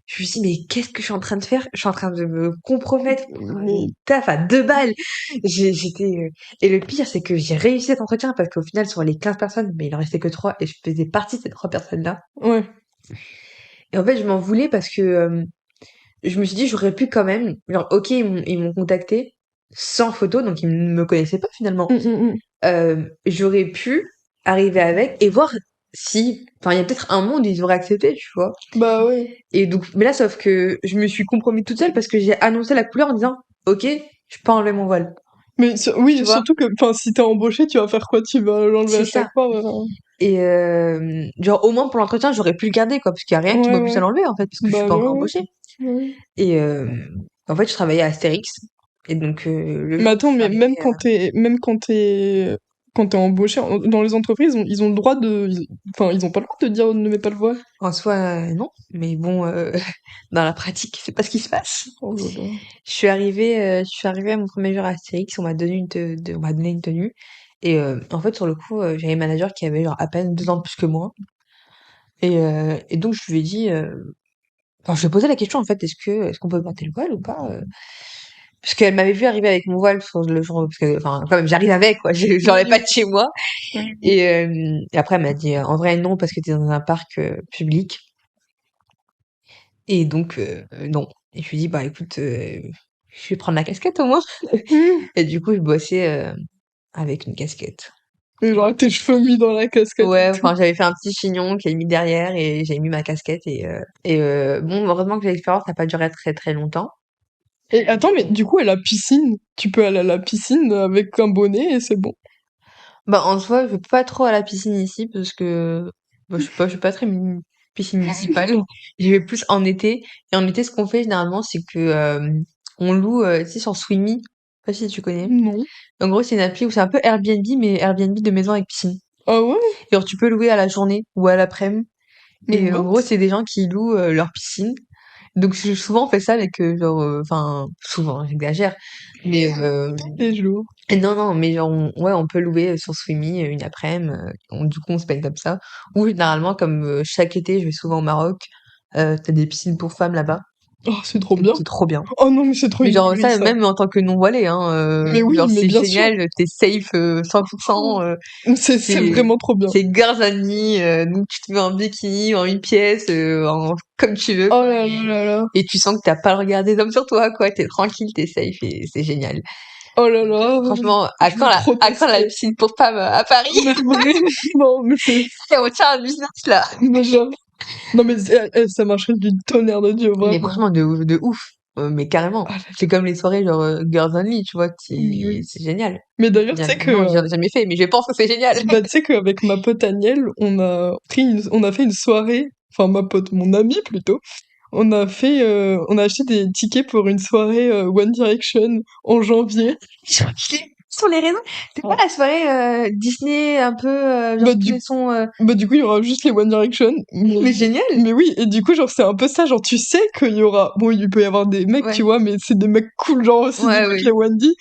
Je me suis dit, mais qu'est-ce que je suis en train de faire? Je suis en train de me compromettre pour Mais... une taf à 2 balles. Et le pire, c'est que j'ai réussi cet entretien parce qu'au final, sur les 15 personnes, mais il en restait que 3 et je faisais partie de ces 3 personnes-là. Ouais. Et en fait, je m'en voulais parce que je me suis dit, j'aurais pu quand même, genre, ok, ils m'ont contacté sans photo, donc ils ne me connaissaient pas finalement. Mm. J'aurais pu arriver avec et voir si, enfin, il y a peut-être un monde où ils auraient accepté, tu vois. Bah ouais. Et donc, mais là, sauf que je me suis compromis toute seule parce que j'ai annoncé la couleur en disant, ok, je peux enlever mon voile, Mais tu oui, vois. surtout que, enfin, si t'es embauché, tu vas faire quoi? Tu vas l'enlever C'est à chaque ça. fois. Et genre, au moins pour l'entretien, j'aurais pu le garder, quoi, parce qu'il y a rien qui Ouais, m'oblige à ouais. l'enlever, en fait, parce que je suis Bah pas ouais, encore ouais. embauchée. Ouais. Et en fait, je travaillais à Astérix. Et donc, le Mais jour où je attends, suis mais arrivée, quand t'es embauché dans les entreprises, ils ont le droit enfin, ils ont pas le droit de dire ne mets pas le voile. en soi, non. Mais bon, dans la pratique, c'est pas ce qui se passe. Oh là là. Je suis arrivée à mon premier jour à Astérix, on m'a donné une tenue. Et en fait, sur le coup, j'avais un manager qui avait genre à peine 2 ans de plus que moi. Et donc je lui ai dit, enfin je lui ai posé la question en fait, est-ce qu'on peut porter le voile ou pas? Parce qu'elle m'avait vu arriver avec mon voile sur le jour, parce que enfin quand même j'arrive avec quoi, j'enlève pas de chez moi. Et après elle m'a dit, en vrai non parce que t'es dans un parc public. Et donc non. Et je lui ai dit bah écoute, je vais prendre la casquette au moins. Et du coup je bossais avec une casquette. Et genre, tes cheveux mis dans la casquette et Ouais, tout. enfin, j'avais fait un petit chignon que j'avais mis derrière et j'avais mis ma casquette bon, heureusement que l'expérience n'a pas duré très très longtemps. Et attends, mais du coup, à la piscine, tu peux aller à la piscine avec un bonnet et c'est bon. Bah, en soi, je vais pas trop à la piscine ici parce que, bah, je suis pas très piscine municipale. J'y vais plus en été. Et en été, ce qu'on fait généralement, c'est que, on loue, tu sais, sur Swimmy. Je sais pas si tu connais. Non. En gros, c'est une appli où c'est un peu Airbnb, mais Airbnb de maison avec piscine. Ah ouais? Et alors, tu peux louer à la journée ou à l'après-midi. Mais Et en gros, mince. c'est des gens qui louent leur piscine. Donc j'ai souvent fait ça avec genre enfin souvent j'exagère mais Les jours. et non non mais genre ouais on peut louer sur Swimmy une après-midi du coup on se paye comme ça ou généralement comme chaque été je vais souvent au Maroc t'as des piscines pour femmes là-bas Oh, c'est trop et bien. c'est trop bien Oh non, mais c'est trop mais une genre dinguerie, ça ça. même en tant que non voilé hein Mais oui, genre mais c'est bien sûr. génial t'es safe 100% C'est c'est vraiment trop bien. c'est girls only donc tu te mets en bikini en une pièce comme tu veux Oh là là là là. et tu sens que t'as pas le regard des hommes sur toi, quoi. T'es tranquille, t'es safe et c'est génial. Oh là là. Franchement, Je veux trop à quand la tester. piscine pour femmes à Paris? Mais vraiment, mais c'est... Et on tient un business là. mais genre- Non, mais ça marcherait du tonnerre de Dieu, Mais vraiment. franchement, de ouf. Mais carrément. Ah C'est comme les soirées genre Girls Only, tu vois. oui, oui. C'est génial. Mais d'ailleurs, tu Génial. sais Non, que... j'en ai jamais fait, mais je pense que c'est génial. Bah, tu sais qu'avec ma pote Agnelle, on a fait une soirée, enfin ma pote, mon amie plutôt, on a acheté des tickets pour une soirée One Direction en janvier. Je crois que je l'ai vu sur les réseaux. C'est pas la soirée Disney un peu genre Bah tous du, les sons. bah du coup, il y aura juste les One Direction. Mais génial. Mais oui, et du coup, genre, c'est un peu ça, genre, tu sais qu'il y aura, bon, il peut y avoir des mecs, tu Ouais. vois, mais c'est des mecs cool, genre, aussi, du Ouais, coup, que oui. les Wendy.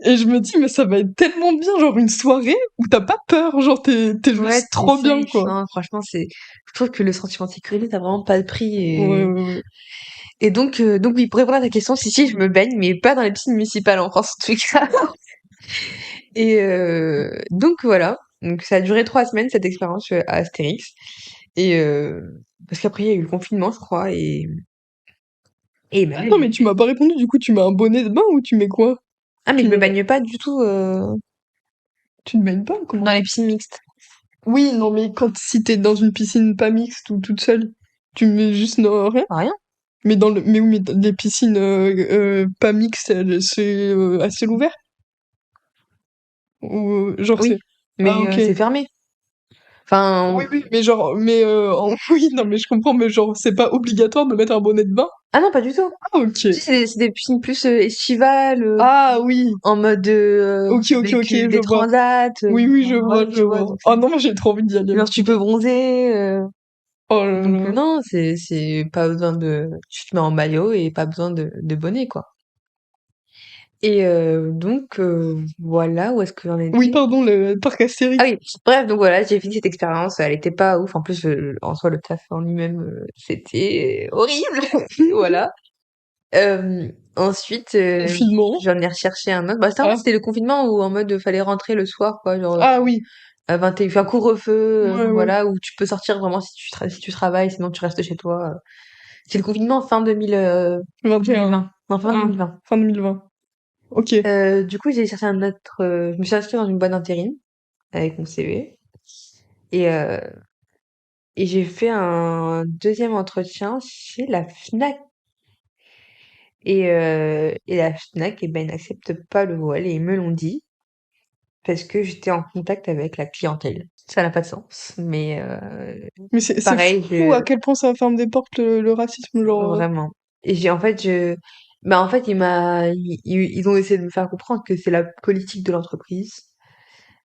Et je me dis, mais ça va être tellement bien, genre, une soirée où t'as pas peur, genre, t'es Ouais, juste t'es trop bien, safe. quoi. Non, franchement, je trouve que le sentiment de sécurité, t'as vraiment pas de prix. Ouais, ouais, ouais. Et donc oui, pour répondre à ta question, si, je me baigne, mais pas dans les piscines municipales en France, en tout cas. Et donc voilà. Donc ça a duré 3 semaines, cette expérience à Astérix. Et parce qu'après, il y a eu le confinement, je crois, et bah, Attends, mais tu m'as pas répondu, du coup, tu mets un bonnet de bain ou tu mets quoi? ah, mais Tu je me mets... baigne pas du tout Tu ne baignes pas, comment dans ça? les piscines mixtes. Oui, non, mais si t'es dans une piscine pas mixte ou toute seule, tu mets juste non, rien. Rien. Mais mais oui, mais les piscines pas mixtes, c'est à ciel ouvert? Ou genre c'est... Oui, Ah mais ok. c'est fermé. Enfin, Oui, oui, mais genre, mais oui, non, mais je comprends, mais genre, c'est pas obligatoire de mettre un bonnet de bain? ah non, pas du tout. Ah ok. Si, c'est des piscines plus estivales, Ah oui. en mode Ok, ok, ok, véhicule je des vois. transats, Oui, oui, je enfin, vois, voilà, je tu vois. vois. Donc, Oh non, moi j'ai trop envie d'y aller. genre tu peux bronzer. Oh là Donc là. non, c'est pas besoin tu te mets en maillot et pas besoin de bonnet quoi. Et donc voilà où est-ce que j'en Oui, étais. pardon, le parc Ah Astérix. oui, bref, donc voilà, j'ai fini cette expérience, elle était pas ouf. En plus, en soi, le taf en lui-même, c'était horrible. Voilà. Ensuite, Confinement. j'en ai recherché un autre. Bah, Ah, c'était le confinement où en mode fallait rentrer le soir, quoi, genre ah oui. à 21, enfin couvre-feu, Ouais, ouais. voilà, où tu peux sortir vraiment si tu travailles, sinon tu restes chez toi. C'est le confinement fin 21. 2020. Non, fin Ah, 2020. fin 2020. Ok. Du coup, j'ai cherché un autre. Je me suis inscrite dans une boîte d'intérim avec mon CV. Et, euh, et j'ai fait un deuxième entretien chez la Fnac. Et la Fnac, eh ben, ils n'acceptent pas le voile et ils me l'ont dit parce que j'étais en contact avec la clientèle. Ça n'a pas de sens. Mais Mais c'est pareil, fou à quel point ça ferme des portes le racisme, genre. vraiment. Et en fait, bah, en fait, ils ont essayé de me faire comprendre que c'est la politique de l'entreprise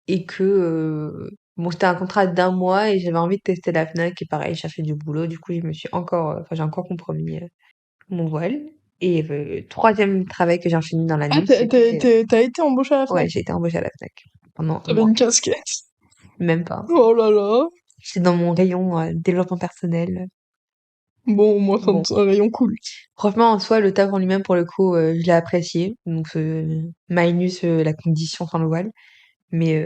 et que, bon, c'était un contrat d'1 mois et j'avais envie de tester la Fnac et pareil, chercher du boulot. Du coup, j'ai encore compromis mon voile. Et troisième travail que j'ai enchaîné dans Ah, l'année, c'était... t'as été embauché à la Ouais, Fnac? j'ai été embauchée à la Fnac pendant un T'avais mois. une casquette? Même pas. Oh là là. J'étais dans mon rayon développement personnel. Bon, au moins, Bon, c'est un rayon cool. franchement, en soi, le taf en lui-même, pour le coup, je l'ai apprécié. Donc, minus la condition sans le voile. Mais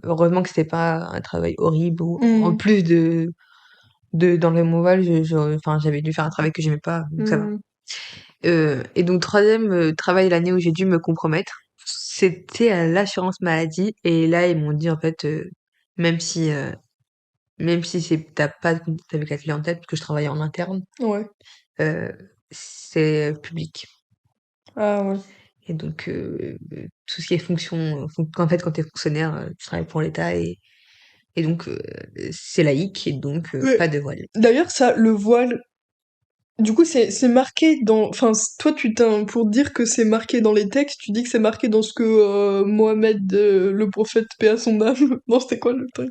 heureusement que c'était pas un travail horrible. Ou, en Hmm, plus d'enlever mon voile, enfin, j'avais dû faire un travail que j'aimais pas. Donc, ça va. hmm. Et donc, troisième travail de l'année où j'ai dû me compromettre, c'était à l'assurance maladie. Et là, ils m'ont dit, en fait, même si, euh, même si t'as pas de contact avec la clientèle, parce que je travaillais en interne, Ouais. euh, c'est public. Ah ouais. Et donc, tout ce qui est en fait, quand t'es fonctionnaire, tu travailles pour l'État et donc, c'est laïque et donc, Mais pas de voile. d'ailleurs, ça, le voile, du coup, c'est marqué dans. Enfin, toi, pour dire que c'est marqué dans les textes, tu dis que c'est marqué dans ce que Mohamed, le prophète, paix à son âme. Non, c'était quoi le truc?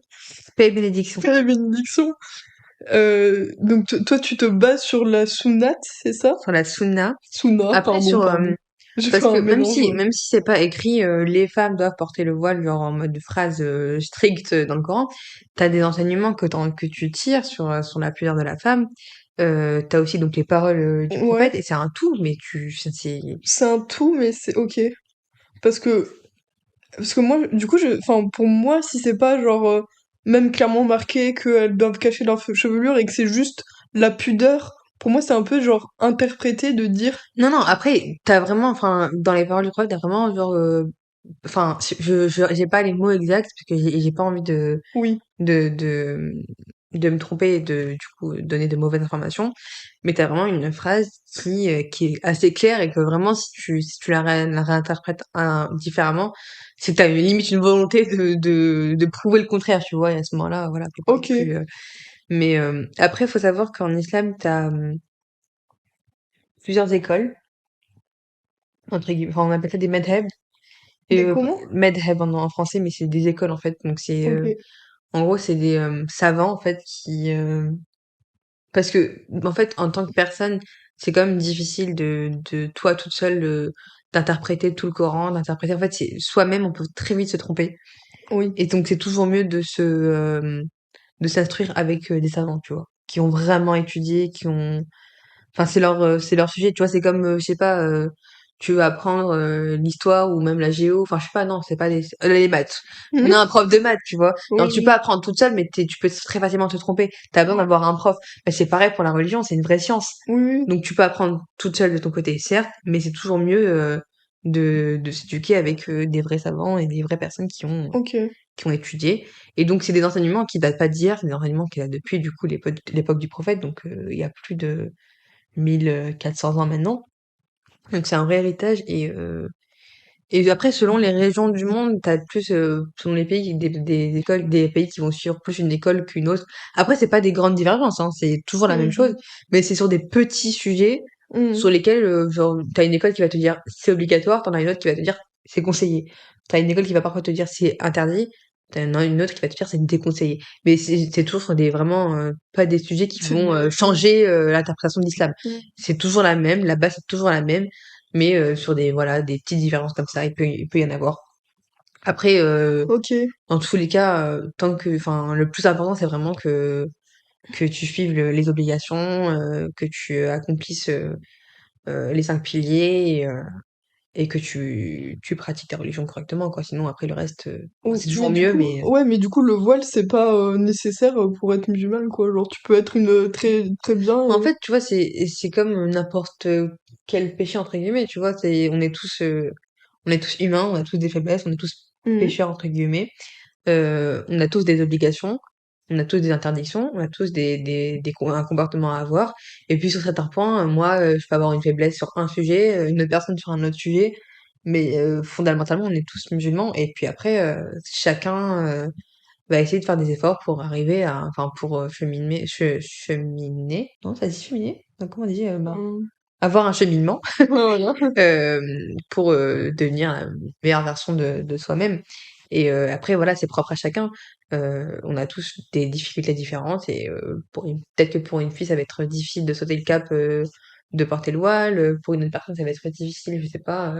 Paix et bénédiction. Paix et bénédiction. Donc, toi, tu te bases sur la sunnat, c'est ça? Sur la sunna. Sunna, Après, pardon, pardon. J'ai fait parce que un mélange. même si c'est pas écrit, les femmes doivent porter le voile, genre en mode phrase stricte dans le Coran, t'as des enseignements que tu tires sur la pudeur de la femme. T'as aussi donc les paroles du Ouais, prophète et c'est un tout, mais c'est c'est un tout, mais c'est ok. Parce que moi, du coup, enfin, pour moi, si c'est pas genre même clairement marqué qu'elles doivent cacher leur chevelure et que c'est juste la pudeur, pour moi, c'est un peu genre interprété de dire non, non, après, t'as vraiment, enfin, dans les paroles du prophète, t'as vraiment, genre, enfin, j'ai pas les mots exacts, parce que j'ai pas envie oui, de, de, de me tromper et du coup, donner de mauvaises informations. Mais t'as vraiment une phrase qui est assez claire et que vraiment, si tu la réinterprètes différemment, c'est que t'as limite une volonté de prouver le contraire, tu vois, et à ce moment-là, voilà, faut pas non ok, plus, mais, après, faut savoir qu'en islam, t'as plusieurs écoles, entre guillemets, enfin, on appelle ça des madhab. Et des comment? Medheb en français, mais c'est des écoles en fait. Donc c'est Ok, en gros c'est des savants en fait qui parce que en fait en tant que personne c'est quand même difficile de toi toute seule d'interpréter tout le Coran, d'interpréter en fait c'est soi-même on peut très vite se tromper. oui, Et donc c'est toujours mieux de s'instruire avec des savants, tu vois, qui ont vraiment étudié, qui ont enfin, c'est leur sujet, tu vois, c'est comme, je sais pas, tu veux apprendre l'histoire ou même la géo, enfin, je sais pas, non, c'est pas les maths. On a un Mhm. prof de maths, tu vois. Oui, Donc, tu peux oui, apprendre toute seule, mais tu peux très facilement te tromper. T'as besoin d'avoir un prof. Mais c'est pareil pour la religion, c'est une vraie science. oui, oui, Donc, tu peux apprendre toute seule de ton côté, certes, mais c'est toujours mieux de s'éduquer avec des vrais savants et des vraies personnes ok, qui ont étudié. Et donc, c'est des enseignements qui datent pas d'hier, c'est des enseignements qui datent depuis, du coup, l'époque du prophète. Donc, il y a plus de 1400 ans maintenant. Donc c'est un vrai héritage et après selon les régions du monde, t'as plus selon les pays des écoles des pays qui vont suivre plus une école qu'une autre. Après c'est pas des grandes divergences hein, c'est toujours la même chose, mhm, mais c'est sur des petits sujets mhm, sur lesquels genre t'as une école qui va te dire c'est obligatoire, t'en as une autre qui va te dire c'est conseillé. T'as une école qui va parfois te dire c'est interdit, t'as une autre qui va te dire c'est déconseillé. Mais c'est toujours sur des vraiment pas des sujets qui c'est vont ouais, changer l'interprétation de l'islam. mhm, C'est toujours la même, la base c'est toujours la même, mais sur des voilà des petites différences comme ça, il peut y en avoir. Après, ok, dans tous les cas, tant que, enfin, le plus important c'est vraiment que tu suives les obligations, que tu accomplisses les 5 piliers et que tu pratiques ta religion correctement, quoi. Sinon, après, le reste, c'est mais toujours du mieux, coup, mais ouais, mais du coup, le voile, c'est pas nécessaire pour être musulman, quoi. Genre, tu peux être une très, très bien. en fait, tu vois, c'est comme n'importe quel péché, entre guillemets, tu vois. On est tous humains, on a tous des faiblesses, on est tous Mhm. pécheurs, entre guillemets. On a tous des obligations, on a tous des interdictions, on a tous un comportement à avoir. Et puis sur certains points, moi, je peux avoir une faiblesse sur un sujet, une autre personne sur un autre sujet, mais fondamentalement, on est tous musulmans. Et puis après, chacun va essayer de faire des efforts pour arriver à, enfin, pour cheminer, non, ça dit cheminer? Donc comment on dit, avoir un cheminement Voilà. euh, pour devenir la meilleure version de soi-même. Et après, voilà, c'est propre à chacun. On a tous des difficultés différentes et peut-être que pour une fille, ça va être difficile de sauter le cap de porter le voile. Pour une autre personne, ça va être difficile, je sais pas,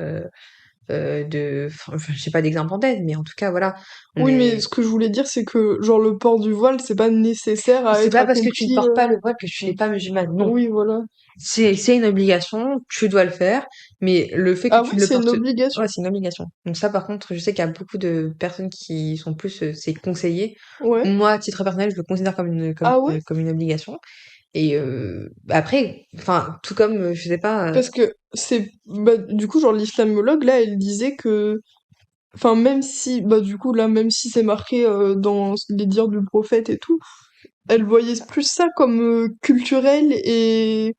enfin, je sais pas d'exemple en tête, mais en tout cas, voilà, on Oui, mais est. ce que je voulais dire, c'est que, genre, le port du voile, c'est pas nécessaire à C'est être pas parce que tu ne accompli. portes pas le voile que tu n'es pas musulmane. Non, Oui, voilà. c'est une obligation, tu dois le faire, mais le fait que Ah oui, tu ne le c'est une portes, obligation. ouais, c'est une obligation. Donc ça, par contre, je sais qu'il y a beaucoup de personnes qui sont plus, c'est conseillé. Ouais. Moi, à titre personnel, je le considère comme Ah ouais? comme une obligation. Et après, enfin, tout comme, je sais pas, Parce que bah, du coup, genre, l'islamologue, là, elle disait que, enfin, même si, bah, du coup, là, même si c'est marqué dans les dires du prophète et tout, elle voyait plus ça comme culturel et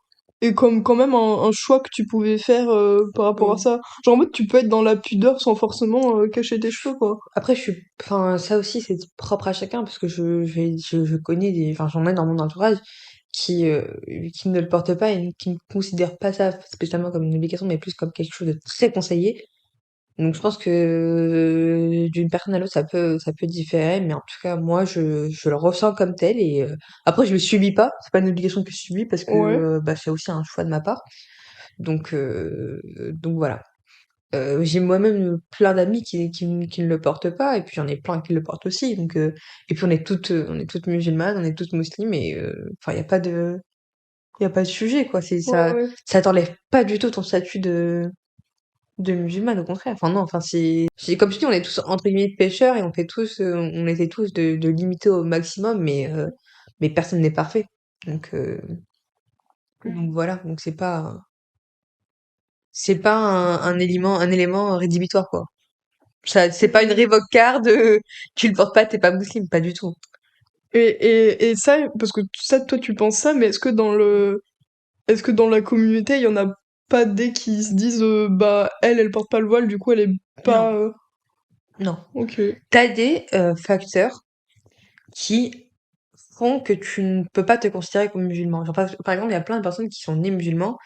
comme quand même un choix que tu pouvais faire par rapport à mm. ça. Genre, en mode, tu peux être dans la pudeur sans forcément cacher tes cheveux, quoi. Après, enfin, ça aussi, c'est propre à chacun, parce que je connais enfin, j'en ai dans mon entourage qui qui ne le portent pas et qui ne considèrent pas ça spécialement comme une obligation, mais plus comme quelque chose de très conseillé. Donc, je pense que d'une personne à l'autre, ça peut différer, mais en tout cas, moi, je le ressens comme tel et après, je le subis pas. C'est pas une obligation que je subis parce que, Ouais, bah, c'est aussi un choix de ma part. Donc voilà. J'ai moi-même plein d'amis qui ne le portent pas, et puis j'en ai plein qui le portent aussi. Et puis on est toutes musulmanes, on est toutes muslimes, et enfin, y a pas de sujet, quoi. ouais, ouais. Ça t'enlève pas du tout ton statut de musulmane, au contraire. Enfin, non, enfin, comme je dis, on est tous, entre guillemets, pécheurs, et on essaie tous de limiter au maximum, mais personne n'est parfait. Donc voilà. Donc c'est pas un élément rédhibitoire, quoi. Ça, c'est pas une Mm. revoke card, tu le portes pas, t'es pas musulman, pas du tout. Et ça, parce que ça, toi, tu penses ça, mais est-ce que dans la communauté, il y en a pas des qui se disent, bah, elle porte pas le voile, du coup, elle est Non, pas, non. ok. T'as des facteurs qui font que tu ne peux pas te considérer comme musulman. Genre, par exemple, il y a plein de personnes qui sont nées musulmans,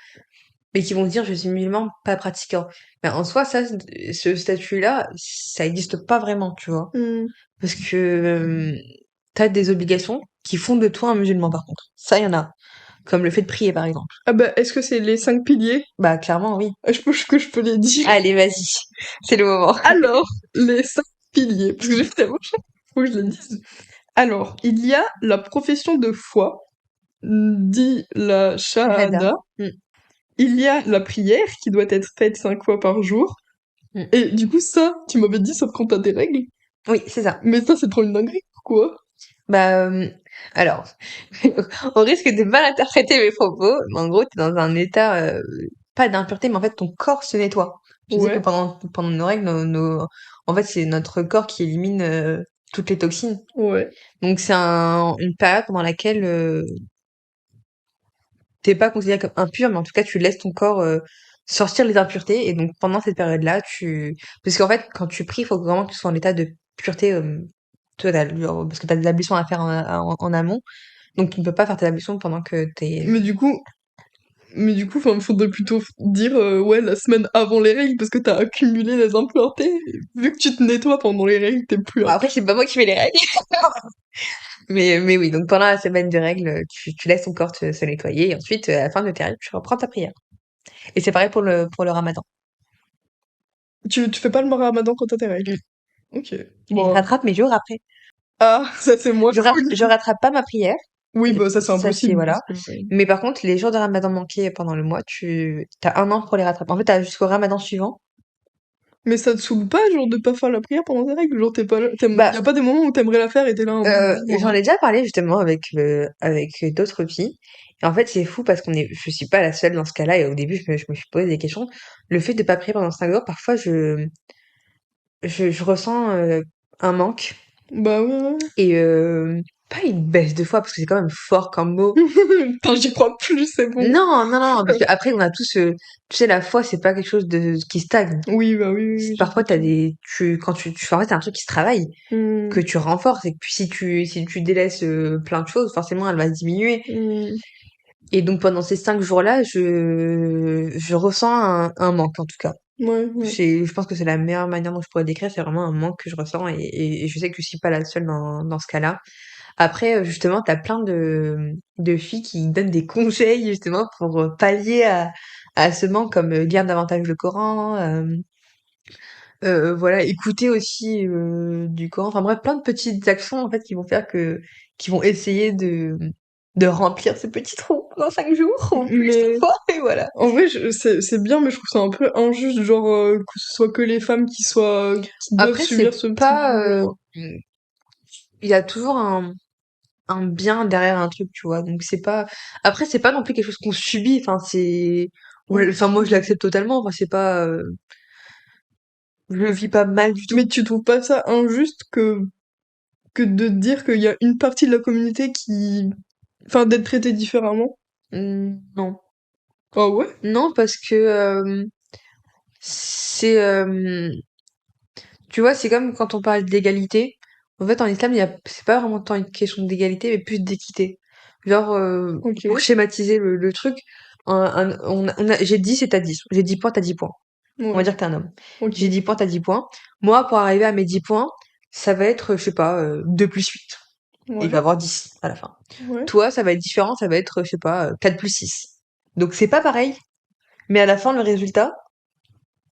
mais qui vont se dire je suis musulman, pas pratiquant. Mais en soi, ça, ce statut-là, ça existe pas vraiment, tu vois. Hmm. Parce que t'as des obligations qui font de toi un musulman, par contre. Ça, il y en a. Comme le fait de prier, par exemple. Ah bah, est-ce que c'est les 5 piliers? Bah, clairement, oui. Que je peux les dire. Allez, vas-y. C'est le moment. Alors, les 5 piliers, parce que j'ai tellement faut que je les dise. Alors, il y a la profession de foi, dit la Shahada. shahada. Mm, Il y a la prière qui doit être faite 5 fois par jour. mm. Et du coup, ça, tu m'avais dit, sauf quand t'as des règles. Oui, c'est ça. Mais ça, c'est trop une dinguerie. Pourquoi? Bah, alors, on risque de mal interpréter mes propos, mais en gros, t'es dans un état, pas d'impureté, mais en fait, ton corps se nettoie. Tu sais que Ouais, pendant nos règles, en fait, c'est notre corps qui élimine toutes les toxines. ouais. Donc, c'est une période pendant laquelle t'es pas considéré comme impur, mais en tout cas, tu laisses ton corps sortir les impuretés. Et donc, pendant cette période-là, parce qu'en fait, quand tu pries, il faut vraiment que tu sois en état de pureté, tu vois, parce que t'as des ablutions à faire en amont. Donc, tu ne peux pas faire tes ablutions pendant que t'es. Mais du coup, enfin, faudrait plutôt dire, ouais, la semaine avant les règles, parce que t'as accumulé les impuretés. Vu que tu te nettoies pendant les règles, t'es plus Bon, après, impur. c'est pas moi qui fais les règles. Mais oui, donc pendant la semaine de règles, tu laisses ton corps se nettoyer, et ensuite, à la fin de tes règles, tu reprends ta prière. Et c'est pareil pour le ramadan. Tu fais pas le ramadan quand t'as tes règles. Mm. Ok. Et je Bon. rattrape mes jours après. Ah, ça c'est moi cool. Je rattrape pas ma prière. Oui, bah ça c'est Ça, c'est, impossible. voilà. Mais par contre, les jours de ramadan manqués pendant le mois, t'as un an pour les rattraper. En fait, t'as jusqu'au ramadan suivant. Mais ça te saoule pas, genre, de pas faire la prière pendant tes règles? Genre, y Bah, a pas des moments où t'aimerais la faire et t'es là en mode, j'en ai déjà parlé justement avec d'autres filles. Et en fait, c'est fou parce je suis pas la seule dans ce cas-là. Et au début, je me suis posé des questions. Le fait de pas prier pendant 5 jours, parfois, je ressens un manque bah ouais, ouais. et pas une baisse de foi parce que c'est quand même fort comme mot. Putain, j'y crois plus, c'est bon. Non, non, non, parce qu'après, on a tous, tu sais, la foi, c'est pas quelque chose qui stagne. Oui, bah oui, oui, oui, j'ai Parfois, compris. quand en fait, c'est un truc qui se travaille, que Hmm, tu renforces, et que puis si tu délaisses plein de choses, forcément, elle va diminuer. hmm, Et donc pendant ces 5 jours-là, je ressens un manque en tout cas. ouais, ouais. Je pense que c'est la meilleure manière dont je pourrais le décrire, c'est vraiment un manque que je ressens et je sais que je suis pas la seule dans ce cas-là. Après, justement, t'as plein de filles qui donnent des conseils, justement, pour pallier à ce manque, comme lire davantage le Coran, voilà, écouter aussi du Coran. Enfin bref, plein de petites actions, en fait, qui vont essayer de remplir ce petit trou dans 5 jours, ou plus Mais parfois, et voilà. en vrai, c'est bien, mais je trouve ça un peu injuste, genre, que ce soit que les femmes qui doivent Après, subir c'est ce petit pas, bout, genre. il y a toujours un bien derrière un truc, tu vois. Donc c'est pas, après, c'est pas non plus quelque chose qu'on subit. Enfin, c'est, ouais, Oui. enfin, moi, je l'accepte totalement. Enfin, c'est pas, je le vis pas mal du tout. Mais tu trouves pas ça injuste que de dire qu'il y a une partie de la communauté enfin, d'être traitée différemment? Non. Ah ouais? Non, parce que, c'est, tu vois, c'est comme quand on parle d'égalité. En fait, en islam, c'est pas vraiment tant une question d'égalité, mais plus d'équité. Genre, pour Ok. schématiser le truc, j'ai 10 et t'as 10. J'ai 10 points, t'as 10 points. On va Ouais. dire que t'es un homme. Ok. J'ai 10 points, t'as 10 points. Moi, pour arriver à mes 10 points, ça va être, je sais pas, 2 plus 8. Et il va y Ouais. avoir 10 à la fin. Ouais. Toi, ça va être différent, ça va être, je sais pas, 4 plus 6. Donc c'est pas pareil, mais à la fin, le résultat,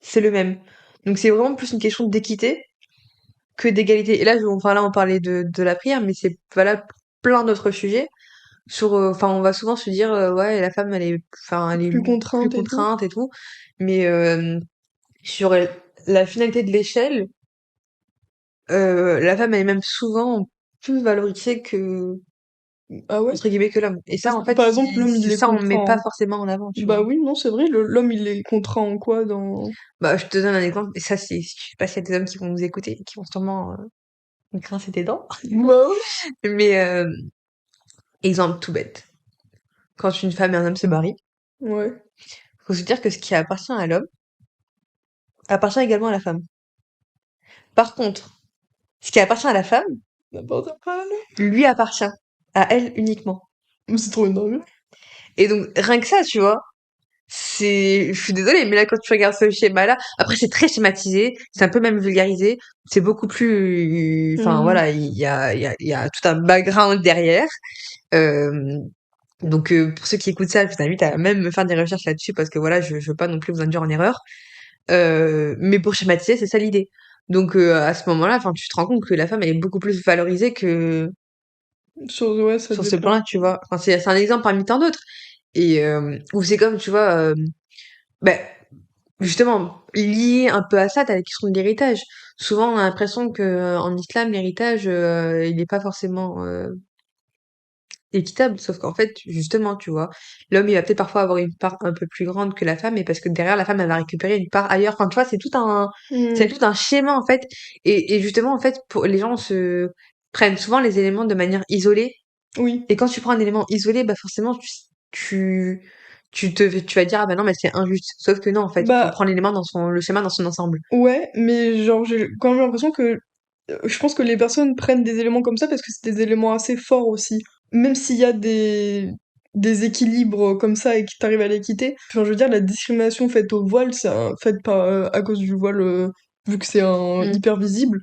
c'est le même. Donc c'est vraiment plus une question d'équité que d'égalité. Et là, enfin là, on parlait de la prière, mais c'est valable pour plein d'autres sujets. Enfin, on va souvent se dire, ouais, la femme, elle est Plus plus contrainte et tout. contrainte et tout. Mais sur la finalité de l'échelle, la femme elle est même souvent plus valorisée que Ah ouais? entre guillemets que l'homme. Et ça, en fait, Par exemple, l'homme, il est ça, on met contraint. pas forcément en avant, tu Bah vois. oui, non, c'est vrai, l'homme, il est contraint en quoi dans... Bah, je te donne un exemple, et ça, je sais pas s'il y a des hommes qui vont nous écouter, qui vont sûrement grincer des dents. Bah oui. Mais exemple tout bête. Quand une femme et un homme se marient, Ouais. faut se dire que ce qui appartient à l'homme appartient également à la femme. Par contre, ce qui appartient à la femme N'importe quoi, là. lui appartient à elle uniquement. Mais c'est trop énorme. Et donc, rien que ça, tu vois, je suis désolée, mais là, quand tu regardes ce schéma-là, après, c'est très schématisé, c'est un peu même vulgarisé, c'est beaucoup plus, enfin, Hmm. voilà, il y a tout un background derrière. Euh, donc, pour ceux qui écoutent ça, je vous invite à même faire des recherches là-dessus parce que voilà, je veux pas non plus vous induire en erreur. Mais pour schématiser, c'est ça l'idée. Donc, à ce moment-là, enfin, tu te rends compte que la femme, elle est beaucoup plus valorisée que Ouais, ça sur ce dépend. plan-là, tu vois. Enfin, c'est un exemple parmi tant d'autres. Et où c'est comme, tu vois, ben, justement, lié un peu à ça, t'as la question de l'héritage. Souvent, on a l'impression que en islam, l'héritage, il n'est pas forcément équitable. Sauf qu'en fait, justement, tu vois, l'homme, il va peut-être parfois avoir une part un peu plus grande que la femme, mais parce que derrière, la femme, elle va récupérer une part ailleurs. Enfin, tu vois, c'est Hmm. tout un schéma, en fait. Et justement, en fait, les gens se prennent souvent les éléments de manière isolée. Oui. Et quand tu prends un élément isolé, bah, forcément, tu, tu vas dire, ah bah non, mais c'est injuste. Sauf que non, en fait, faut Bah, prendre l'élément le schéma dans son ensemble. ouais, mais genre, j'ai quand même l'impression que... Je pense que les personnes prennent des éléments comme ça parce que c'est des éléments assez forts aussi. Même s'il y a des équilibres comme ça et que t'arrives à les quitter. Enfin, je veux dire, la discrimination faite au voile, faite par, à cause du voile, vu que c'est un Mm. hyper visible,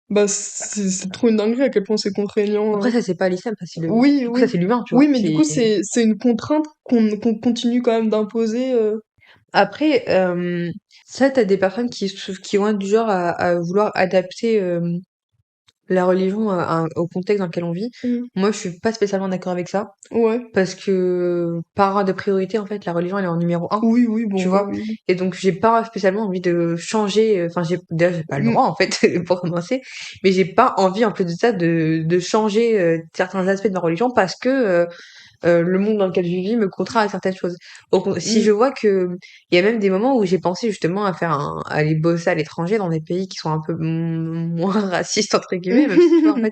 bah c'est trop une dinguerie à quel point c'est contraignant. Après, ça, c'est pas l'islam, ça, Oui, du coup, ça, oui. c'est l'humain, tu vois. Oui, mais du coup, c'est une contrainte qu'on continue quand même d'imposer. Après, ça, t'as des personnes qui vont être du genre à vouloir adapter, la religion au contexte dans lequel on vit. Mm. Moi, je suis pas spécialement d'accord avec ça. Ouais. Parce que, par ordre de priorité, en fait, la religion, elle est en numéro un, Oui, oui, tu bon, vois. oui. Et donc, j'ai pas spécialement envie de changer, enfin, déjà, j'ai pas le Mm. droit, en fait, pour commencer. Mais j'ai pas envie, en plus de ça, de changer, certains aspects de ma religion parce que, le monde dans lequel je vis me contraint à certaines choses. Si je Mm. vois que il y a même des moments où j'ai pensé justement à aller bosser à l'étranger dans des pays qui sont un peu moins racistes entre guillemets, même si tu vois en fait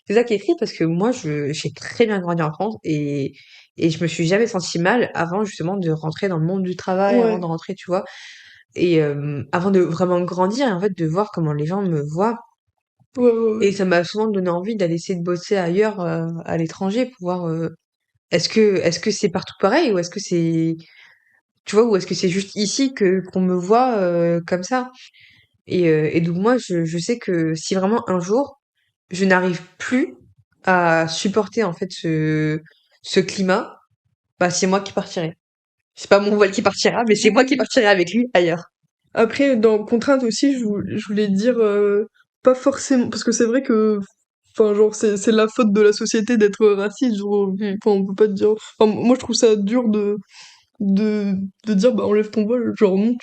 c'est ça qui est triste parce que moi j'ai très bien grandi en France et je me suis jamais sentie mal avant justement de rentrer dans le monde du travail, avant Ouais. de rentrer, tu vois, et avant de vraiment grandir et en fait de voir comment les gens me voient. Ouais, ouais, ouais. Et ça m'a souvent donné envie d'aller essayer de bosser ailleurs, à l'étranger, pour voir est-ce que c'est partout pareil ou est-ce que c'est, tu vois, ou est-ce que c'est juste ici que qu'on me voit comme ça? Et donc moi, je sais que si vraiment un jour je n'arrive plus à supporter en fait ce climat, bah c'est moi qui partirai. C'est pas mon voile qui partira, mais c'est moi qui Oui. partirai avec lui ailleurs. Après, dans contrainte aussi, je voulais dire pas forcément, parce que c'est vrai que, enfin, genre, c'est la faute de la société d'être raciste. Genre, Hmm. enfin, on peut pas te dire. Enfin, moi, je trouve ça dur de, de dire, bah, enlève ton voile. Genre, non,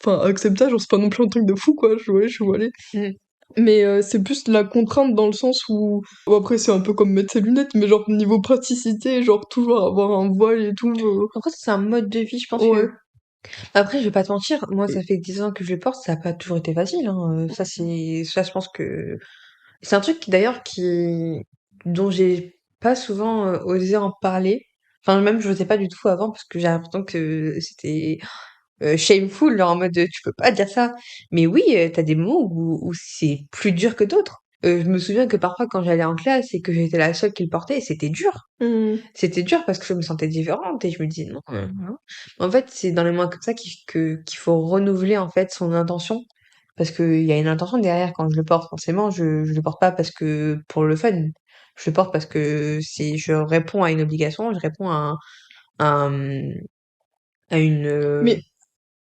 enfin, accepte ça. Genre, c'est pas non plus un truc de fou, quoi. Je suis voilée. Hmm. Mais c'est plus la contrainte dans le sens où, bon, après, c'est un peu comme mettre ses lunettes, mais genre, niveau praticité, genre, toujours avoir un voile et tout. Après, ça, c'est un mode de vie, je pense Ouais. que. Après, je vais pas te mentir, moi, Et- ça fait 10 ans que je le porte, ça a pas toujours été facile, hein. Ça, je pense que c'est un truc d'ailleurs dont j'ai pas souvent osé en parler. Enfin, même, je n'osais pas du tout avant parce que j'ai l'impression que c'était shameful, genre en mode tu peux pas dire ça. Mais oui, t'as des moments où c'est plus dur que d'autres. Je me souviens que parfois quand j'allais en classe et que j'étais la seule qui le portait, c'était dur. Hmm. C'était dur parce que je me sentais différente et je me disais non. En fait, c'est dans les moments comme ça qu'il faut renouveler en fait son intention parce qu'il y a une intention derrière quand je le porte. Forcément, je le porte pas parce que pour le fun. Je le porte parce que je réponds à une obligation, je réponds un- à Mais,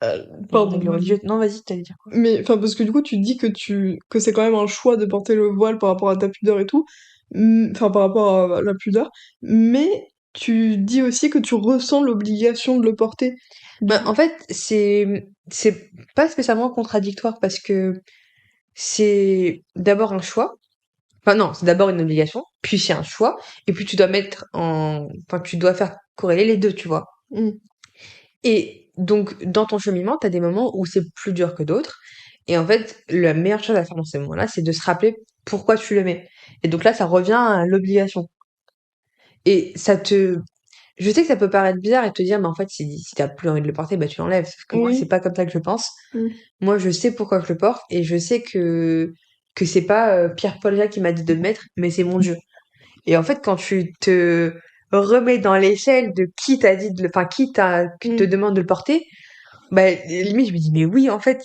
une pardon, règle vas-y. religieuse. Non, vas-y, t'allais dire quoi? Mais, enfin, parce que du coup, tu dis que c'est quand même un choix de porter le voile par rapport à ta pudeur et tout. Enfin, par rapport à la pudeur. Mais tu dis aussi que tu ressens l'obligation de le porter. Du Ben, coup, en fait, c'est pas spécialement contradictoire parce que c'est d'abord un choix. Enfin non, c'est d'abord une obligation, puis c'est un choix, et puis enfin tu dois faire corréler les deux, tu vois. mm, Et donc dans ton cheminement, t'as des moments où c'est plus dur que d'autres, et en fait la meilleure chose à faire dans ces moments-là, c'est de se rappeler pourquoi tu le mets. Et donc là, ça revient à l'obligation. Et je sais que ça peut paraître bizarre et te dire, mais en fait, si t'as plus envie de le porter, bah tu l'enlèves. Sauf que moi, c'est oui. pas comme ça que je pense. Mm. Moi, je sais pourquoi je le porte et je sais que c'est pas Pierre-Paul Jacques qui m'a dit de le mettre, mais c'est mon Dieu. Et en fait, quand tu te remets dans l'échelle de qui t'a dit enfin, qui te Mm. demande de le porter, bah, limite, je me dis, mais oui, en fait,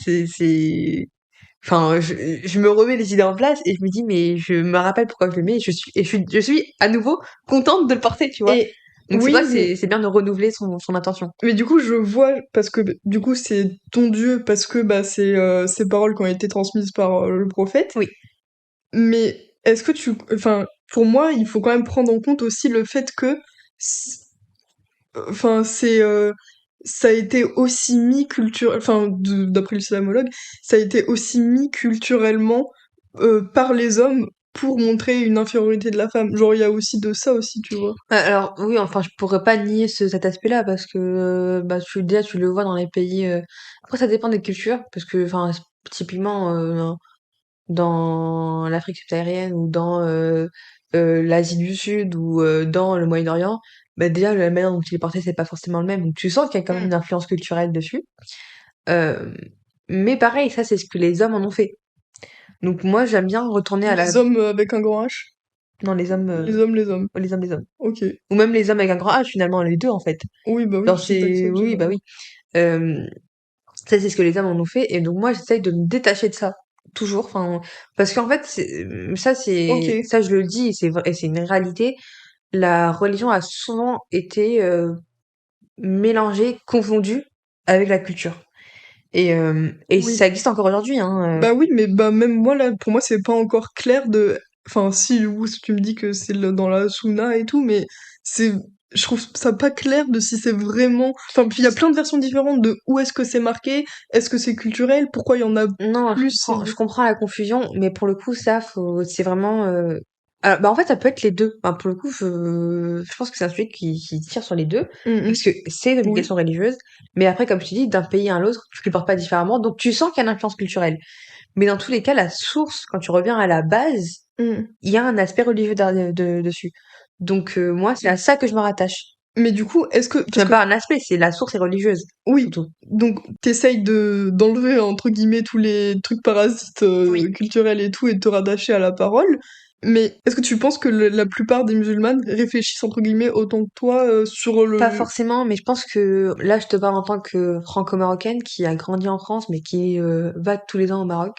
enfin, je me remets les idées en place et je me dis, mais je me rappelle pourquoi je le mets et je suis à nouveau contente de le porter, tu vois. Et Donc, c'est oui, vrai que c'est bien de renouveler son intention. mais du coup, je vois, parce que du coup, c'est ton Dieu, parce que bah, c'est ces paroles qui ont été transmises par le prophète. Oui. Mais est-ce que enfin, pour moi, il faut quand même prendre en compte aussi le fait que, enfin, ça a été aussi mis enfin, d'après l'islamologue, ça a été aussi mis culturellement par les hommes pour montrer une infériorité de la femme. Genre, il y a aussi de ça aussi, tu vois. Alors, oui, enfin, je pourrais pas nier cet aspect-là parce que, bah, déjà, tu le vois dans les pays, après, ça dépend des cultures parce que, enfin, typiquement, dans l'Afrique subsaharienne ou dans l'Asie du Sud ou dans le Moyen-Orient, bah déjà la manière dont il est porté c'est pas forcément le même. Donc tu sens qu'il y a quand même Mm. une influence culturelle dessus. Euh, mais pareil, ça c'est ce que les hommes en ont fait. Donc moi j'aime bien retourner à la Les hommes avec un grand H? non les hommes Les hommes. les hommes Ok. ou même les hommes avec un grand H finalement les deux en fait. Oui, bah oui, Genre si t'acceptes, c'est oui bah oui. Euh, Ça c'est ce que les hommes en ont fait et donc moi j'essaye de me détacher de ça toujours enfin parce qu'en fait Ok. ça je le dis et c'est vrai et c'est une réalité. La religion a souvent été mélangée, confondue avec la culture. Et Oui. ça existe encore aujourd'hui, hein. Bah oui, mais bah même moi là, pour moi c'est pas encore clair de. Enfin, si, ou si tu me dis que c'est dans la Sunna et tout, mais c'est. Je trouve ça pas clair de si c'est vraiment. Enfin, puis il y a plein de versions différentes de où est-ce que c'est marqué, est-ce que c'est culturel, pourquoi il y en a Non, plus. je comprends la confusion, mais pour le coup, c'est vraiment. Alors, bah en fait, ça peut être les deux. Enfin, pour le coup, je pense que c'est un sujet qui tire sur les deux, Mhm. parce que c'est une Oui. obligation religieuse, mais après, comme tu dis, d'un pays à un autre, tu le portes pas différemment, donc tu sens qu'il y a une influence culturelle. Mais dans tous les cas, la source, quand tu reviens à la base, Mhm. il y a un aspect religieux dessus. Donc moi, c'est à ça que je me rattache. Mais du coup, est-ce que. C'est Parce même que. pas un aspect, c'est la source est religieuse, Oui. surtout. Donc, t'essayes d'enlever, entre guillemets, tous les trucs parasites Oui. culturels et tout et de te rattacher à la parole. Mais est-ce que tu penses que la plupart des musulmanes réfléchissent, entre guillemets, autant que toi sur Pas le. forcément, mais je pense que là, je te parle en tant que franco-marocaine qui a grandi en France, mais qui va tous les ans au Maroc.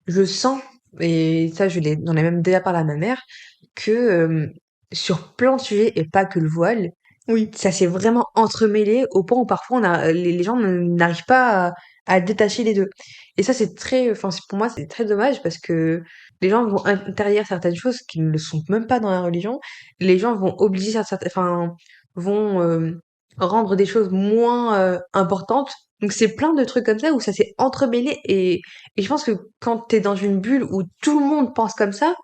Je sens, et ça, j'en ai même déjà parlé à ma mère, que sur plein de sujets, et pas que le voile, Oui, ça s'est vraiment entremêlé au point où parfois les gens n'arrivent pas à détacher les deux. Et ça, c'est très, enfin, pour moi, c'est très dommage parce que les gens vont interdire certaines choses qui ne le sont même pas dans la religion. Les gens vont obliger certaines, enfin, vont rendre des choses moins importantes. Donc c'est plein de trucs comme ça où ça s'est entremêlé et je pense que quand t'es dans une bulle où tout le monde pense comme ça,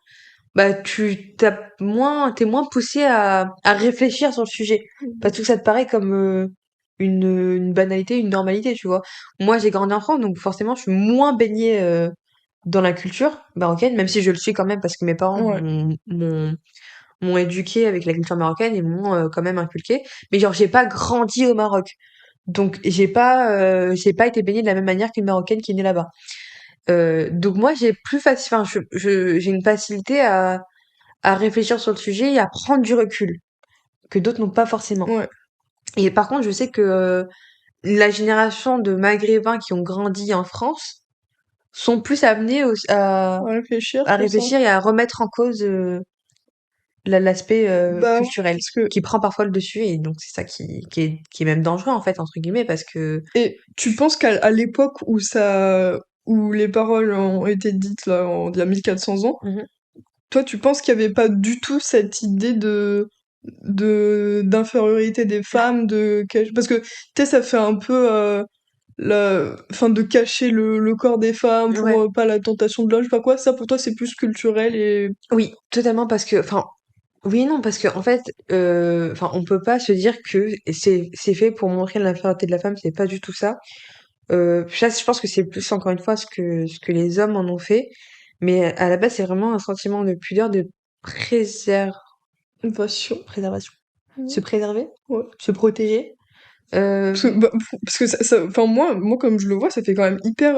bah t'es moins poussé à réfléchir sur le sujet parce que ça te paraît comme une banalité, une normalité, tu vois. Moi, j'ai grandi en France, donc forcément, je suis moins baignée dans la culture marocaine, même si je le suis quand même parce que mes parents ouais, m'ont éduquée avec la culture marocaine et m'ont quand même inculqué. Mais genre, j'ai pas grandi au Maroc, donc j'ai pas été baignée de la même manière qu'une Marocaine qui est née là-bas. Donc moi, j'ai plus facile, enfin, j'ai une facilité à réfléchir sur le sujet et à prendre du recul que d'autres n'ont pas forcément. ouais. Et par contre, je sais que la génération de Maghrébins qui ont grandi en France sont plus amenés À réfléchir à sur ça. réfléchir et à remettre en cause l'aspect Bah, ouais, culturel parce que qui prend parfois le dessus et donc c'est ça qui est même dangereux en fait entre guillemets parce que et tu penses qu'à l'époque où où les paroles ont été dites là, il y a 1400 ans, Mhm. toi, tu penses qu'il n'y avait pas du tout cette idée d'infériorité des femmes, parce que, tu sais, ça fait un peu, enfin, de cacher le corps des femmes pour Ouais. pas la tentation de l'homme, je sais pas quoi, ça pour toi c'est plus culturel et, Oui, totalement parce que enfin oui et non parce que en fait enfin on peut pas se dire que c'est fait pour montrer l'infériorité de la femme, c'est pas du tout ça. Ça, je pense que c'est plus encore une fois ce que les hommes en ont fait, mais à la base, c'est vraiment un sentiment de pudeur, de préser passion. préservation. Se Mhm. préserver, Ouais. se protéger. Parce que, bah, parce que enfin, moi, comme je le vois, ça fait quand même hyper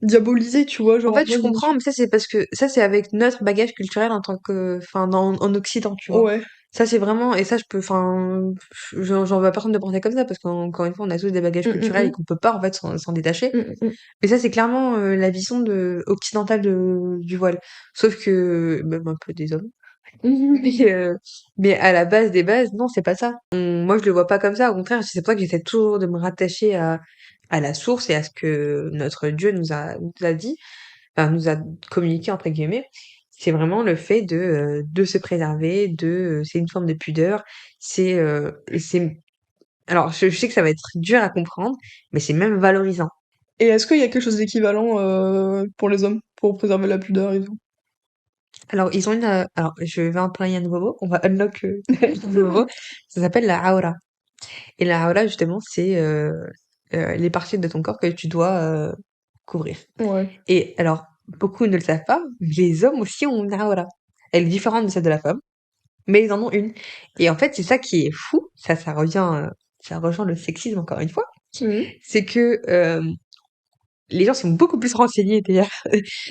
diabolisé, tu vois, En genre, fait, moi, je je me comprends, suis... mais ça, c'est parce que ça, c'est avec notre bagage culturel en tant que, enfin, en Occident, tu vois. Ouais. Ça, c'est vraiment, et ça, je peux, enfin, j'en veux à personne de penser comme ça, parce qu'encore une fois, on a tous des bagages Mm, mm, culturels et mm. qu'on peut pas, en fait, s'en détacher. Mm, mm, Mais ça, c'est clairement la vision occidentale du voile. Sauf que, même un peu des hommes. Mais à la base des bases, non, c'est pas ça. Moi, je le vois pas comme ça. Au contraire, c'est pour ça que j'essaie toujours de me rattacher à la source et à ce que notre Dieu nous a dit, enfin, nous a communiqué, entre guillemets. C'est vraiment le fait de se préserver, c'est une forme de pudeur. C'est, alors, je sais que ça va être dur à comprendre, mais c'est même valorisant. Et est-ce qu'il y a quelque chose d'équivalent pour les hommes, pour préserver la pudeur et tout? Alors, ils ont alors, je vais employer un nouveau mot. On va unlock un nouveau mot. Ça s'appelle la aura. Et la aura, justement, c'est les parties de ton corps que tu dois couvrir. Ouais. Et alors, beaucoup ne le savent pas, mais les hommes aussi ont une aura. Elle est différente de celle de la femme, mais ils en ont une. Et en fait, c'est ça qui est fou. Ça revient, ça rejoint le sexisme encore une fois. Mhm. C'est que les gens sont beaucoup plus renseignés d'ailleurs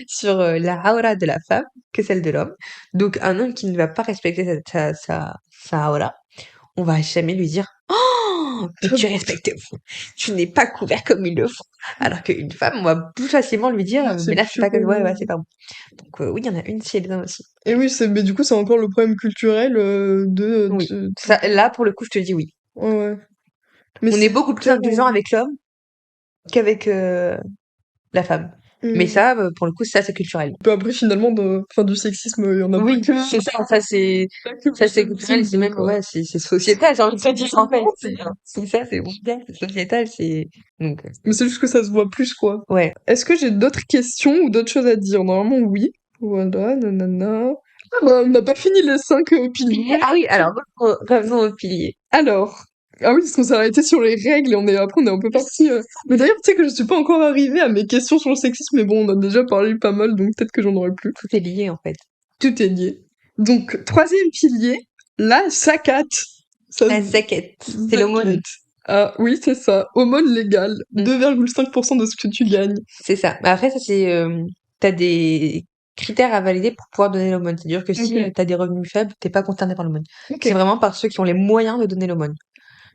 sur la aura de la femme que celle de l'homme. Donc, un homme qui ne va pas respecter sa aura, on va jamais lui dire «Oh, mais tu respectes, tu n'es pas couvert comme il le faut». Alors qu'une femme, on va plus facilement lui dire «Mais C'est là, c'est plus pas comme, ouais, connu. ouais, c'est pas bon». Donc, oui, il y en a une chez les hommes aussi. Et oui, mais du coup, c'est encore le problème culturel Oui. Ça, là, pour le coup, je te dis oui. Ouais, ouais. Mais On est c'est beaucoup plus hyper... indulgent avec l'homme qu'avec la femme. Mais Hmm. ça, pour le coup, ça, c'est culturel. Peu après, finalement, enfin, du sexisme, il y en a pas Oui, que... c'est ça, pas que ça le c'est culturel, féminisme, c'est donc... même, ouais, c'est sociétal, j'ai envie de te dire, en fait. C'est ça, c'est mondial, c'est sociétal, donc, Mais c'est juste que ça se voit plus, quoi. ouais. Est-ce que j'ai d'autres questions ou d'autres choses à dire? Normalement, oui. Voilà, nanana. Ah bah, on n'a pas fini les 5 piliers. Ah oui, alors, revenons au pilier. Alors, ah oui, parce qu'on s'est arrêté sur les règles et après on est un peu parti. Mais d'ailleurs, tu sais que je suis pas encore arrivée à mes questions sur le sexisme, mais bon, on a déjà parlé pas mal, donc peut-être que j'en aurai plus. Tout est lié, en fait. Tout est lié. Donc, troisième pilier, la zakat. Ça La se dit. zaquette, c'est Zakat. l'aumône. Ah oui, c'est ça. Aumône légale. Mm, 2,5% de ce que tu gagnes. c'est ça. Mais après, ça, t'as des critères à valider pour pouvoir donner l'aumône. C'est-à-dire que si Ok. t'as des revenus faibles, t'es pas concerné par l'aumône. Ok. C'est vraiment par ceux qui ont les moyens de donner l'aumône.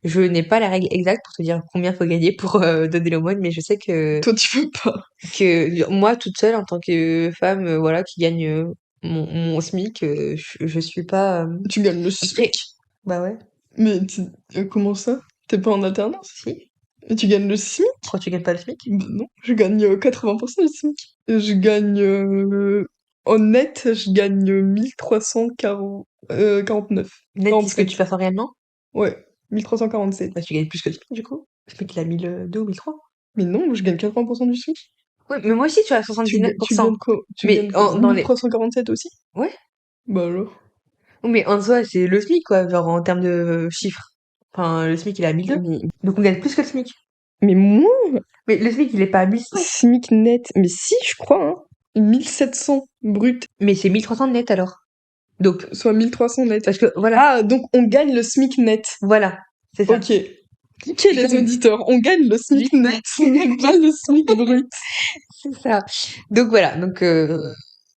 Je n'ai pas la règle exacte pour te dire combien faut gagner pour donner l'aumône, mais je sais Toi, tu veux pas. que moi toute seule en tant que femme voilà qui gagne mon SMIC, je suis pas. Tu gagnes le Après, SMIC? bah ouais, Mais comment ça? T'es pas en alternance? si. Et tu gagnes le SMIC? Pourquoi tu gagnes pas le SMIC? Bah non, je gagne 80% du SMIC. Et je gagne en net, je gagne 1349. Net, c'est ce que tu 47. perçois réellement? Ouais, 1347. Bah, tu gagnes plus que le SMIC, du coup. Le SMIC, il a 1002 ou 1003. Mais non, je gagne 80% du SMIC. Ouais, mais moi aussi, tu as Tu 79%. gagnes quoi? Tu Mais gagnes quoi? dans les. 1347 aussi? Ouais. Bah alors. Mais en soi, c'est le SMIC, quoi, genre en termes de chiffres. Enfin, le SMIC, il est à 1002. Mais, Donc on gagne plus que le SMIC. mais moi, Mais le SMIC, il est pas à 1100. SMIC net. Mais si, je crois, hein. 1700 brut, Mais c'est 1300 net alors. Donc, soit 1300 net. parce que voilà, Ah, donc on gagne le SMIC net. voilà, c'est ça. Ok. Ok, les auditeurs, on gagne le SMIC net, on gagne pas le SMIC brut. C'est ça. Donc voilà, donc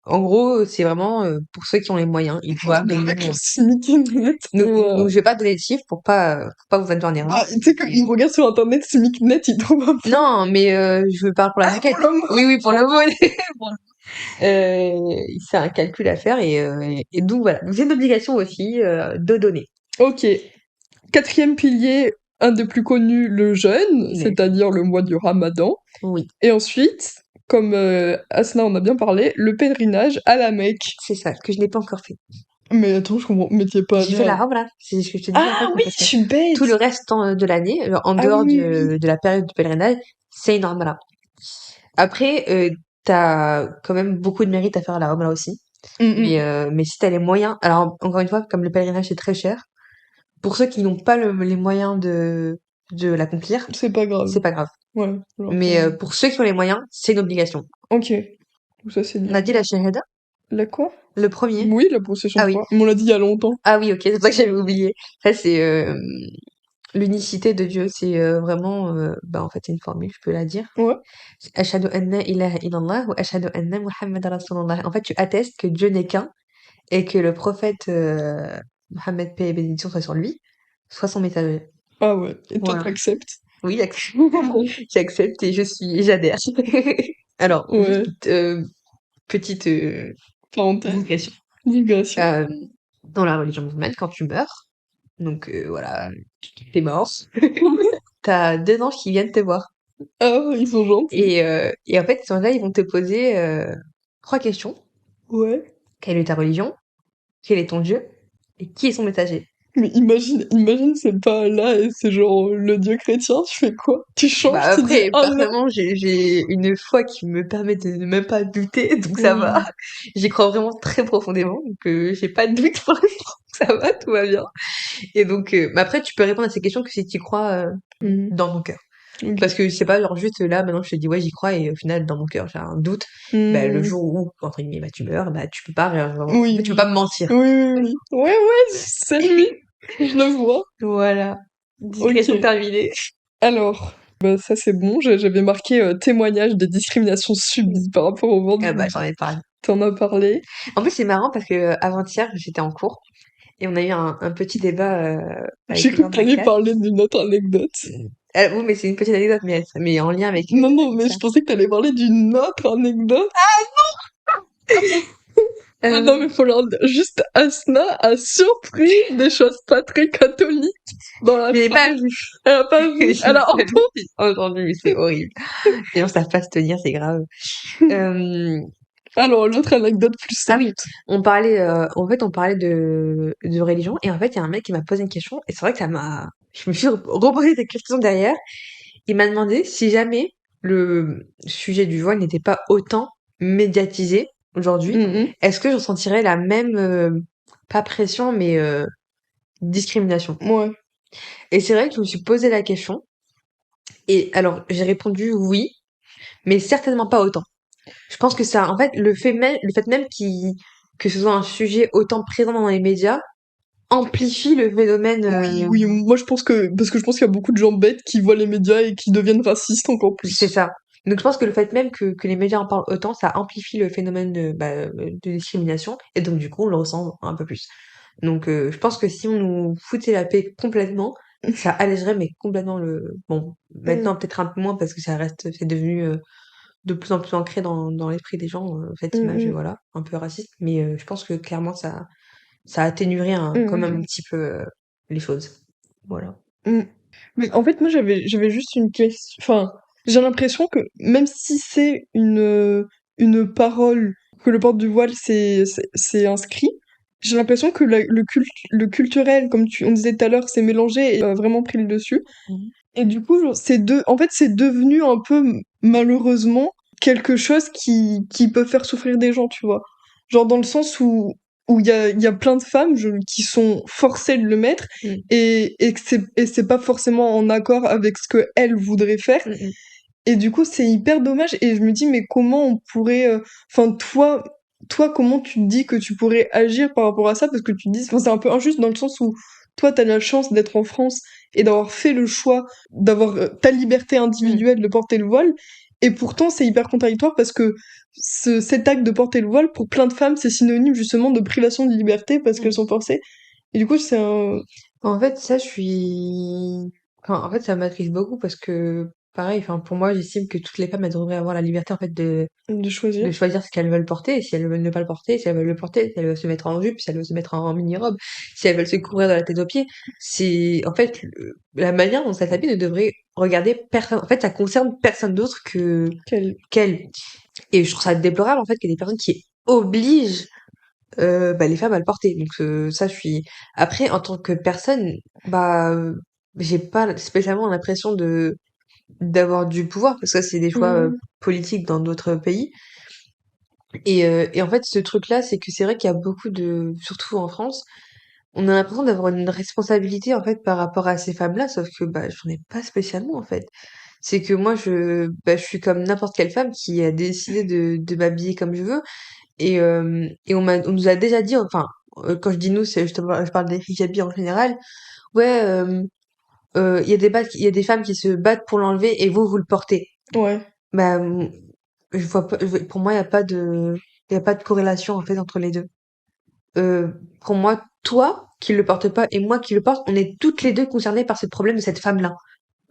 en gros, c'est vraiment pour ceux qui ont les moyens, ils doivent. Avec le SMIC net. Donc je vais pas donner de chiffres pour pas vous induire en erreur. Ah, tu sais qu'ils regardent sur internet SMIC net, ils trouvent un peu. Non, mais je parle pour la Ah, maquette. pour le mot. Oui, oui, pour le mot. C'est un calcul à faire et donc voilà. Donc, c'est une obligation aussi de donner. Ok. Quatrième pilier, un des plus connus, le jeûne, Mais c'est-à-dire le mois du Ramadan. oui, Et ensuite, comme Asna en a bien parlé, le pèlerinage à la Mecque. c'est ça, que je n'ai pas encore fait. Mais attends, je comprends. Mais t'y es pas J'ai fait allé. la Rambla, c'est ce que je te dis en fait Ah qu'on oui, peut je faire. suis bête. Tout le reste de l'année, en Ah dehors oui, oui, oui. de la période du pèlerinage, c'est une Rambla. Après, t'as quand même beaucoup de mérite à faire à la Rambla aussi. Mm, Mais si t'as les moyens, alors encore une fois, comme le pèlerinage est très cher, pour ceux qui n'ont pas les moyens de l'accomplir, c'est pas grave. c'est pas grave. Ouais, genre, Mais pour ceux qui ont les moyens, c'est une obligation. ok. Ça, c'est On a bien. dit la shahada, La quoi? le premier. Oui, la possession Ah de oui. foi. Mais on l'a dit il y a longtemps. Ah oui, ok, c'est ça que j'avais oublié. Ça, c'est l'unicité de Dieu. C'est vraiment, bah en fait, c'est une formule, je peux la dire. Ouais. Ashhadu anna ilaha illallah wa ashhadu anna Muhammad rasulullah. En fait, tu attestes que Dieu n'est qu'un et que le prophète Mohammed, paix et bénédiction soit sur lui, soit son messager. Ah ouais. Et toi, Voilà. t'acceptes? Oui, j'accepte et j'adhère. Alors, Ouais. juste petite Parenthèse. digression. Digression. Euh, dans la religion musulmane, quand tu meurs, donc voilà, t'es mort, t'as deux anges qui viennent te voir. Ah, ils sont gentils. Et en fait, ils sont là, ils vont te poser trois questions. Ouais. Quelle est ta religion? Quel est ton Dieu? Et qui est son messager? Mais imagine, c'est pas là et c'est genre le dieu chrétien, tu fais quoi? Tu Bah changes, tu dis après, Allah. personnellement, j'ai une foi qui me permet de ne même pas douter, donc ça va. Oui. J'y crois vraiment très profondément, donc j'ai pas de doute pour l'instant. Ça va, tout va bien. Et donc, mais après, tu peux répondre à ces questions que si tu crois Mhm. dans ton cœur. Ok. Parce que c'est pas genre juste là, maintenant je te dis ouais, j'y crois, et au final, dans mon cœur, j'ai un doute. Bah, le Mhm. jour où, entre guillemets, bah, tu meurs, bah, tu peux pas, en Oui, fait, tu peux oui. pas me mentir. Oui, oui, oui. Ouais, ouais, c'est lui. Je le vois. Voilà. Ok. Discrétion terminée. Alors, bah, ça c'est bon. J'avais marqué témoignage des discriminations subies par rapport au ventre Ah du bah, bébé. j'en ai parlé. T'en as parlé. En plus, c'est marrant parce que avant-hier, j'étais en cours et on a eu un petit débat J'ai avec les cru gens que de ma t'allais classe. parler d'une autre anecdote. Oui, mais c'est une petite anecdote, mais en lien avec Non, non, mais ça. je pensais que t'allais parler d'une autre anecdote. Ah Euh, non, mais faut leur dire. Juste, Asna a surpris des choses pas très catholiques dans la je l'ai pas phrase. vu. Elle a pas vu. Je Elle l'ai a pas vu, entendu. j'ai entendu, mais c'est horrible. Les gens savent pas se tenir, c'est grave. Euh, Alors, l'autre anecdote plus Ah simple. oui, on parlait, en fait, on parlait de religion, et en fait, il y a un mec qui m'a posé une question, et c'est vrai que je me suis reposé des questions derrière. Il m'a demandé si jamais le sujet du voile n'était pas autant médiatisé aujourd'hui, Mhm. est-ce que je ressentirais la même, pas pression, mais discrimination? Ouais. Et c'est vrai que je me suis posé la question, et alors j'ai répondu oui, mais certainement pas autant. Je pense que ça, en fait, le fait même que ce soit un sujet autant présent dans les médias amplifie le phénomène. Oui, oui, moi je pense que, parce que je pense qu'il y a beaucoup de gens bêtes qui voient les médias et qui deviennent racistes encore C'est plus. ça. Donc je pense que le fait même que les médias en parlent autant, ça amplifie le phénomène de discrimination et donc du coup on le ressent un peu plus. Donc je pense que si on nous foutait la paix complètement, ça allégerait mais complètement le. Bon, Mm. maintenant peut-être un peu moins parce que ça reste, c'est devenu de plus en plus ancrée dans l'esprit des gens, cette image, Mm, voilà, un peu raciste. Mais je pense que clairement, ça atténuerait quand même un mm, petit peu les choses. Voilà. mm. Mais en fait, moi, j'avais juste une question. Enfin, j'ai l'impression que même si c'est une parole, que le port du voile, c'est inscrit, j'ai l'impression que le culturel, comme on disait tout à l'heure, s'est mélangé et a vraiment pris le dessus. Mhm. Et du coup, genre, en fait, c'est devenu un peu, malheureusement, quelque chose qui peut faire souffrir des gens, tu vois. Genre, dans le sens où il y a plein de femmes qui sont forcées de le mettre Mm, et c'est pas forcément en accord avec ce que elles voudraient faire. mm, mm. Et du coup, c'est hyper dommage. Et je me dis, mais comment on pourrait, enfin, toi, comment tu te dis que tu pourrais agir par rapport à ça? Parce que tu te dis, enfin, c'est un peu injuste dans le sens où toi, t'as la chance d'être en France et d'avoir fait le choix d'avoir ta liberté Mm, individuelle de porter le voile. Et pourtant, c'est hyper contradictoire parce que cet acte de porter le voile, pour plein de femmes, c'est synonyme justement de privation de liberté parce qu'elles mm. sont forcées. Et du coup, c'est un... En fait, ça, je suis. Enfin, en fait, ça m'attriste beaucoup parce que, pareil, enfin, pour moi, j'estime que toutes les femmes, elles devraient avoir la liberté, en fait, de de choisir. choisir ce qu'elles veulent porter, et si elles veulent ne pas le porter, si elles veulent le porter, si elles veulent se mettre en jupe, si elles veulent se mettre en mini-robe, si elles veulent se couvrir de la tête aux pieds. C'est, en fait, la manière dont ça s'habille ne devrait regarder personne. En fait, ça concerne personne d'autre Quelle... qu'elle. Et je trouve ça déplorable, en fait, qu'il y ait des personnes qui obligent bah, les femmes à le porter. Donc ça, je suis. Après, en tant que personne, bah, j'ai pas spécialement l'impression de d'avoir du pouvoir parce que ça, c'est des choix Mhm. politiques dans d'autres pays. Et en fait, ce truc-là, c'est que c'est vrai qu'il y a beaucoup de, surtout en France, on a l'impression d'avoir une responsabilité en fait par rapport à ces femmes-là, sauf que bah j'en ai pas spécialement en fait. C'est que moi je suis comme n'importe quelle femme qui a décidé de m'habiller comme je veux et on nous a déjà dit, enfin, quand je dis nous, je parle des hijabis en général. Ouais, il y a il y a des femmes qui se battent pour l'enlever et vous le portez. Ouais. Bah, je vois pas, pour moi, il y a pas de corrélation en fait entre les deux. Pour moi, toi qui le portes pas et moi qui le porte, on est toutes les deux concernées par ce problème de cette femme-là.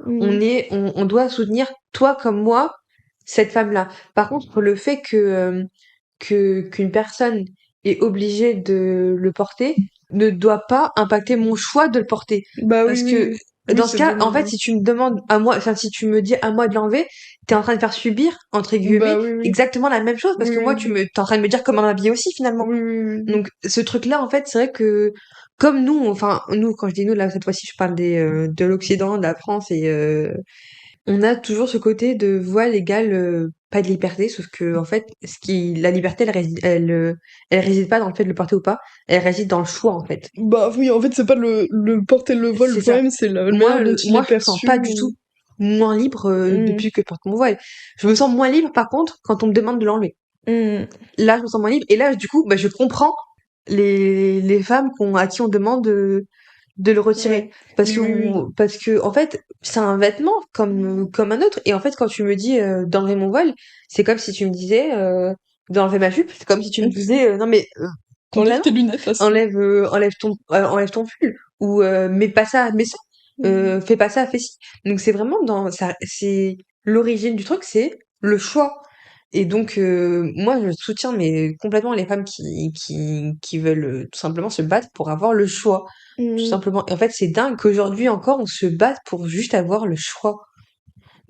Mhm. On doit soutenir toi comme moi cette femme-là. Par contre, le fait qu'une personne est obligée de le porter ne doit pas impacter mon choix de le porter. Bah oui, Parce oui, que oui. Oui, dans ce c'est cas, en fait, dommage. si tu me demandes à moi, enfin, si tu me dis à moi de l'enlever, t'es en train de faire subir, entre Bah guillemets, oui, oui. exactement la même chose, parce Oui, que moi, oui, oui. t'es en train de me dire comment m'habiller aussi, finalement. Oui, oui, oui. Donc, ce truc-là, en fait, c'est vrai que, comme nous, enfin, nous, quand je dis nous, là, cette fois-ci, je parle de l'Occident, de la France et, on a toujours ce côté de voile égale pas de liberté, sauf que en fait, la liberté, elle réside pas dans le fait de le porter ou pas, elle réside dans le choix en fait. Bah oui, en fait, c'est pas le porter le voile, le C'est ça. problème, c'est la manière dont il est Moi, je me sens pas perçu. du tout moins libre Mm, depuis que je porte mon voile. Je me sens moins libre par contre quand on me demande de l'enlever. mm, Là, je me sens moins libre et là, du coup, bah, je comprends les femmes à qui on demande de le retirer ouais. Oui, oui, oui. parce que en fait c'est un vêtement comme un autre et en fait quand tu me dis d'enlever mon voile c'est comme si tu me disais d'enlever ma jupe, c'est comme si tu me disais non mais T'enlèves contrairement tes lunettes, là, c'est... enlève ton pull ou mets pas ça mets ça, Mm, fais pas ça fais ci. Donc c'est vraiment dans ça, c'est l'origine du truc, c'est le choix. Et donc, moi, je soutiens mais complètement les femmes qui veulent tout simplement se battre pour avoir le choix. Tout mm, simplement. Et en fait, c'est dingue qu'aujourd'hui encore, on se batte pour juste avoir le choix.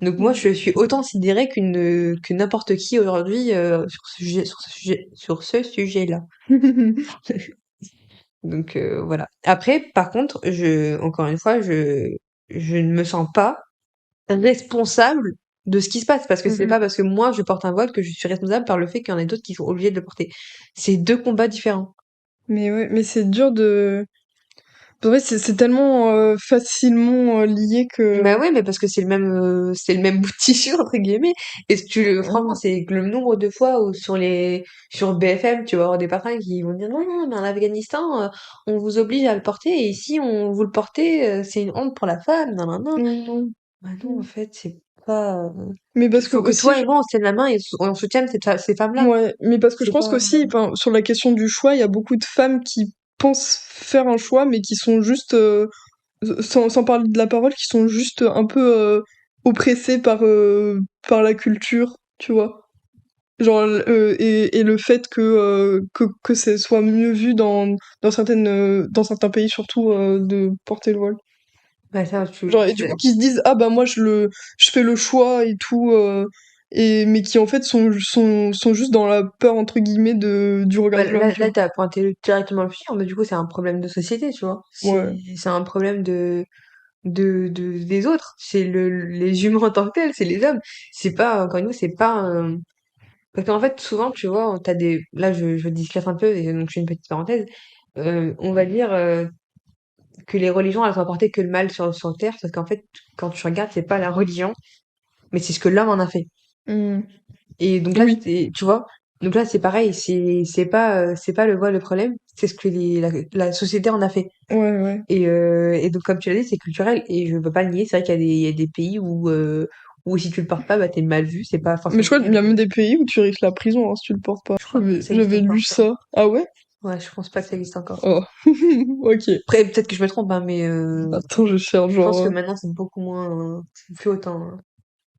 Donc moi, mm. je suis autant sidérée que n'importe qui aujourd'hui sur ce sujet-là. Donc voilà. Après, par contre, encore une fois, je ne me sens pas responsable de ce qui se passe parce que c'est Mm. pas parce que moi je porte un voile que je suis responsable par le fait qu'il y en a d'autres qui sont obligés de le porter. C'est deux combats différents. Mais ouais, mais c'est dur de... En vrai, c'est tellement facilement lié Bah que... ouais, mais parce que c'est le même bout de tissu entre guillemets. Et si franchement, Mm, c'est que le nombre de fois où sur BFM, tu vas avoir des patrons qui vont dire non, non, mais en Afghanistan, on vous oblige à le porter et ici, on vous le portez, c'est une honte pour la femme, non, non, non. mm, Bah non, en mm. fait, c'est pas. Mais parce que Faut que aussi, toi et moi on se tienne la main et on soutienne ces femmes-là. ouais, mais parce que je C'est pense pas. qu'aussi, enfin, sur la question du choix, il y a beaucoup de femmes qui pensent faire un choix, mais qui sont juste, sans parler de la parole, qui sont juste un peu oppressées par la culture, tu vois. Genre, et le fait que ça soit mieux vu dans certains pays, surtout, de porter le voile. Bah, ça, Genre, je et suis du coup, d'accord. qu'ils se disent, ah bah moi, je fais le choix et tout, mais qui en fait sont juste dans la peur, entre guillemets, du regard Bah, de l'homme, tu là, vois. t'as pointé directement le sujet, mais du coup, c'est un problème de société, tu vois. Ouais. C'est un problème des autres. C'est les humains en tant que tels, c'est les hommes. C'est pas, encore une fois, c'est pas parce qu'en fait, souvent, tu vois, t'as là, je discrète un peu, et donc je fais une petite parenthèse. On va dire, que les religions, elles ont apporté que le mal sur Terre, parce qu'en fait, quand tu regardes, c'est pas la religion, mais c'est ce que l'homme en a fait. Hmm. Et donc là, Oui. tu vois, donc là, c'est pareil, c'est pas le voile le problème, c'est ce que la société en a fait. Ouais, ouais. Et donc, comme tu l'as dit, c'est culturel, et je peux pas le nier, c'est vrai il y a des pays où si tu le portes pas, bah, t'es mal vu, c'est pas Mais je forcément crois qu'il y bien. a même des pays où tu risques la prison, hein, si tu le portes pas. Je crois pas que ça existe J'avais lu encore, ça. ça. Ah ouais? Ouais, je pense pas que ça existe encore. Oh. Ok. Après, peut-être que je me trompe, hein, mais Attends, je cherche, je pense genre, que maintenant, c'est beaucoup moins, c'est plus autant, hein.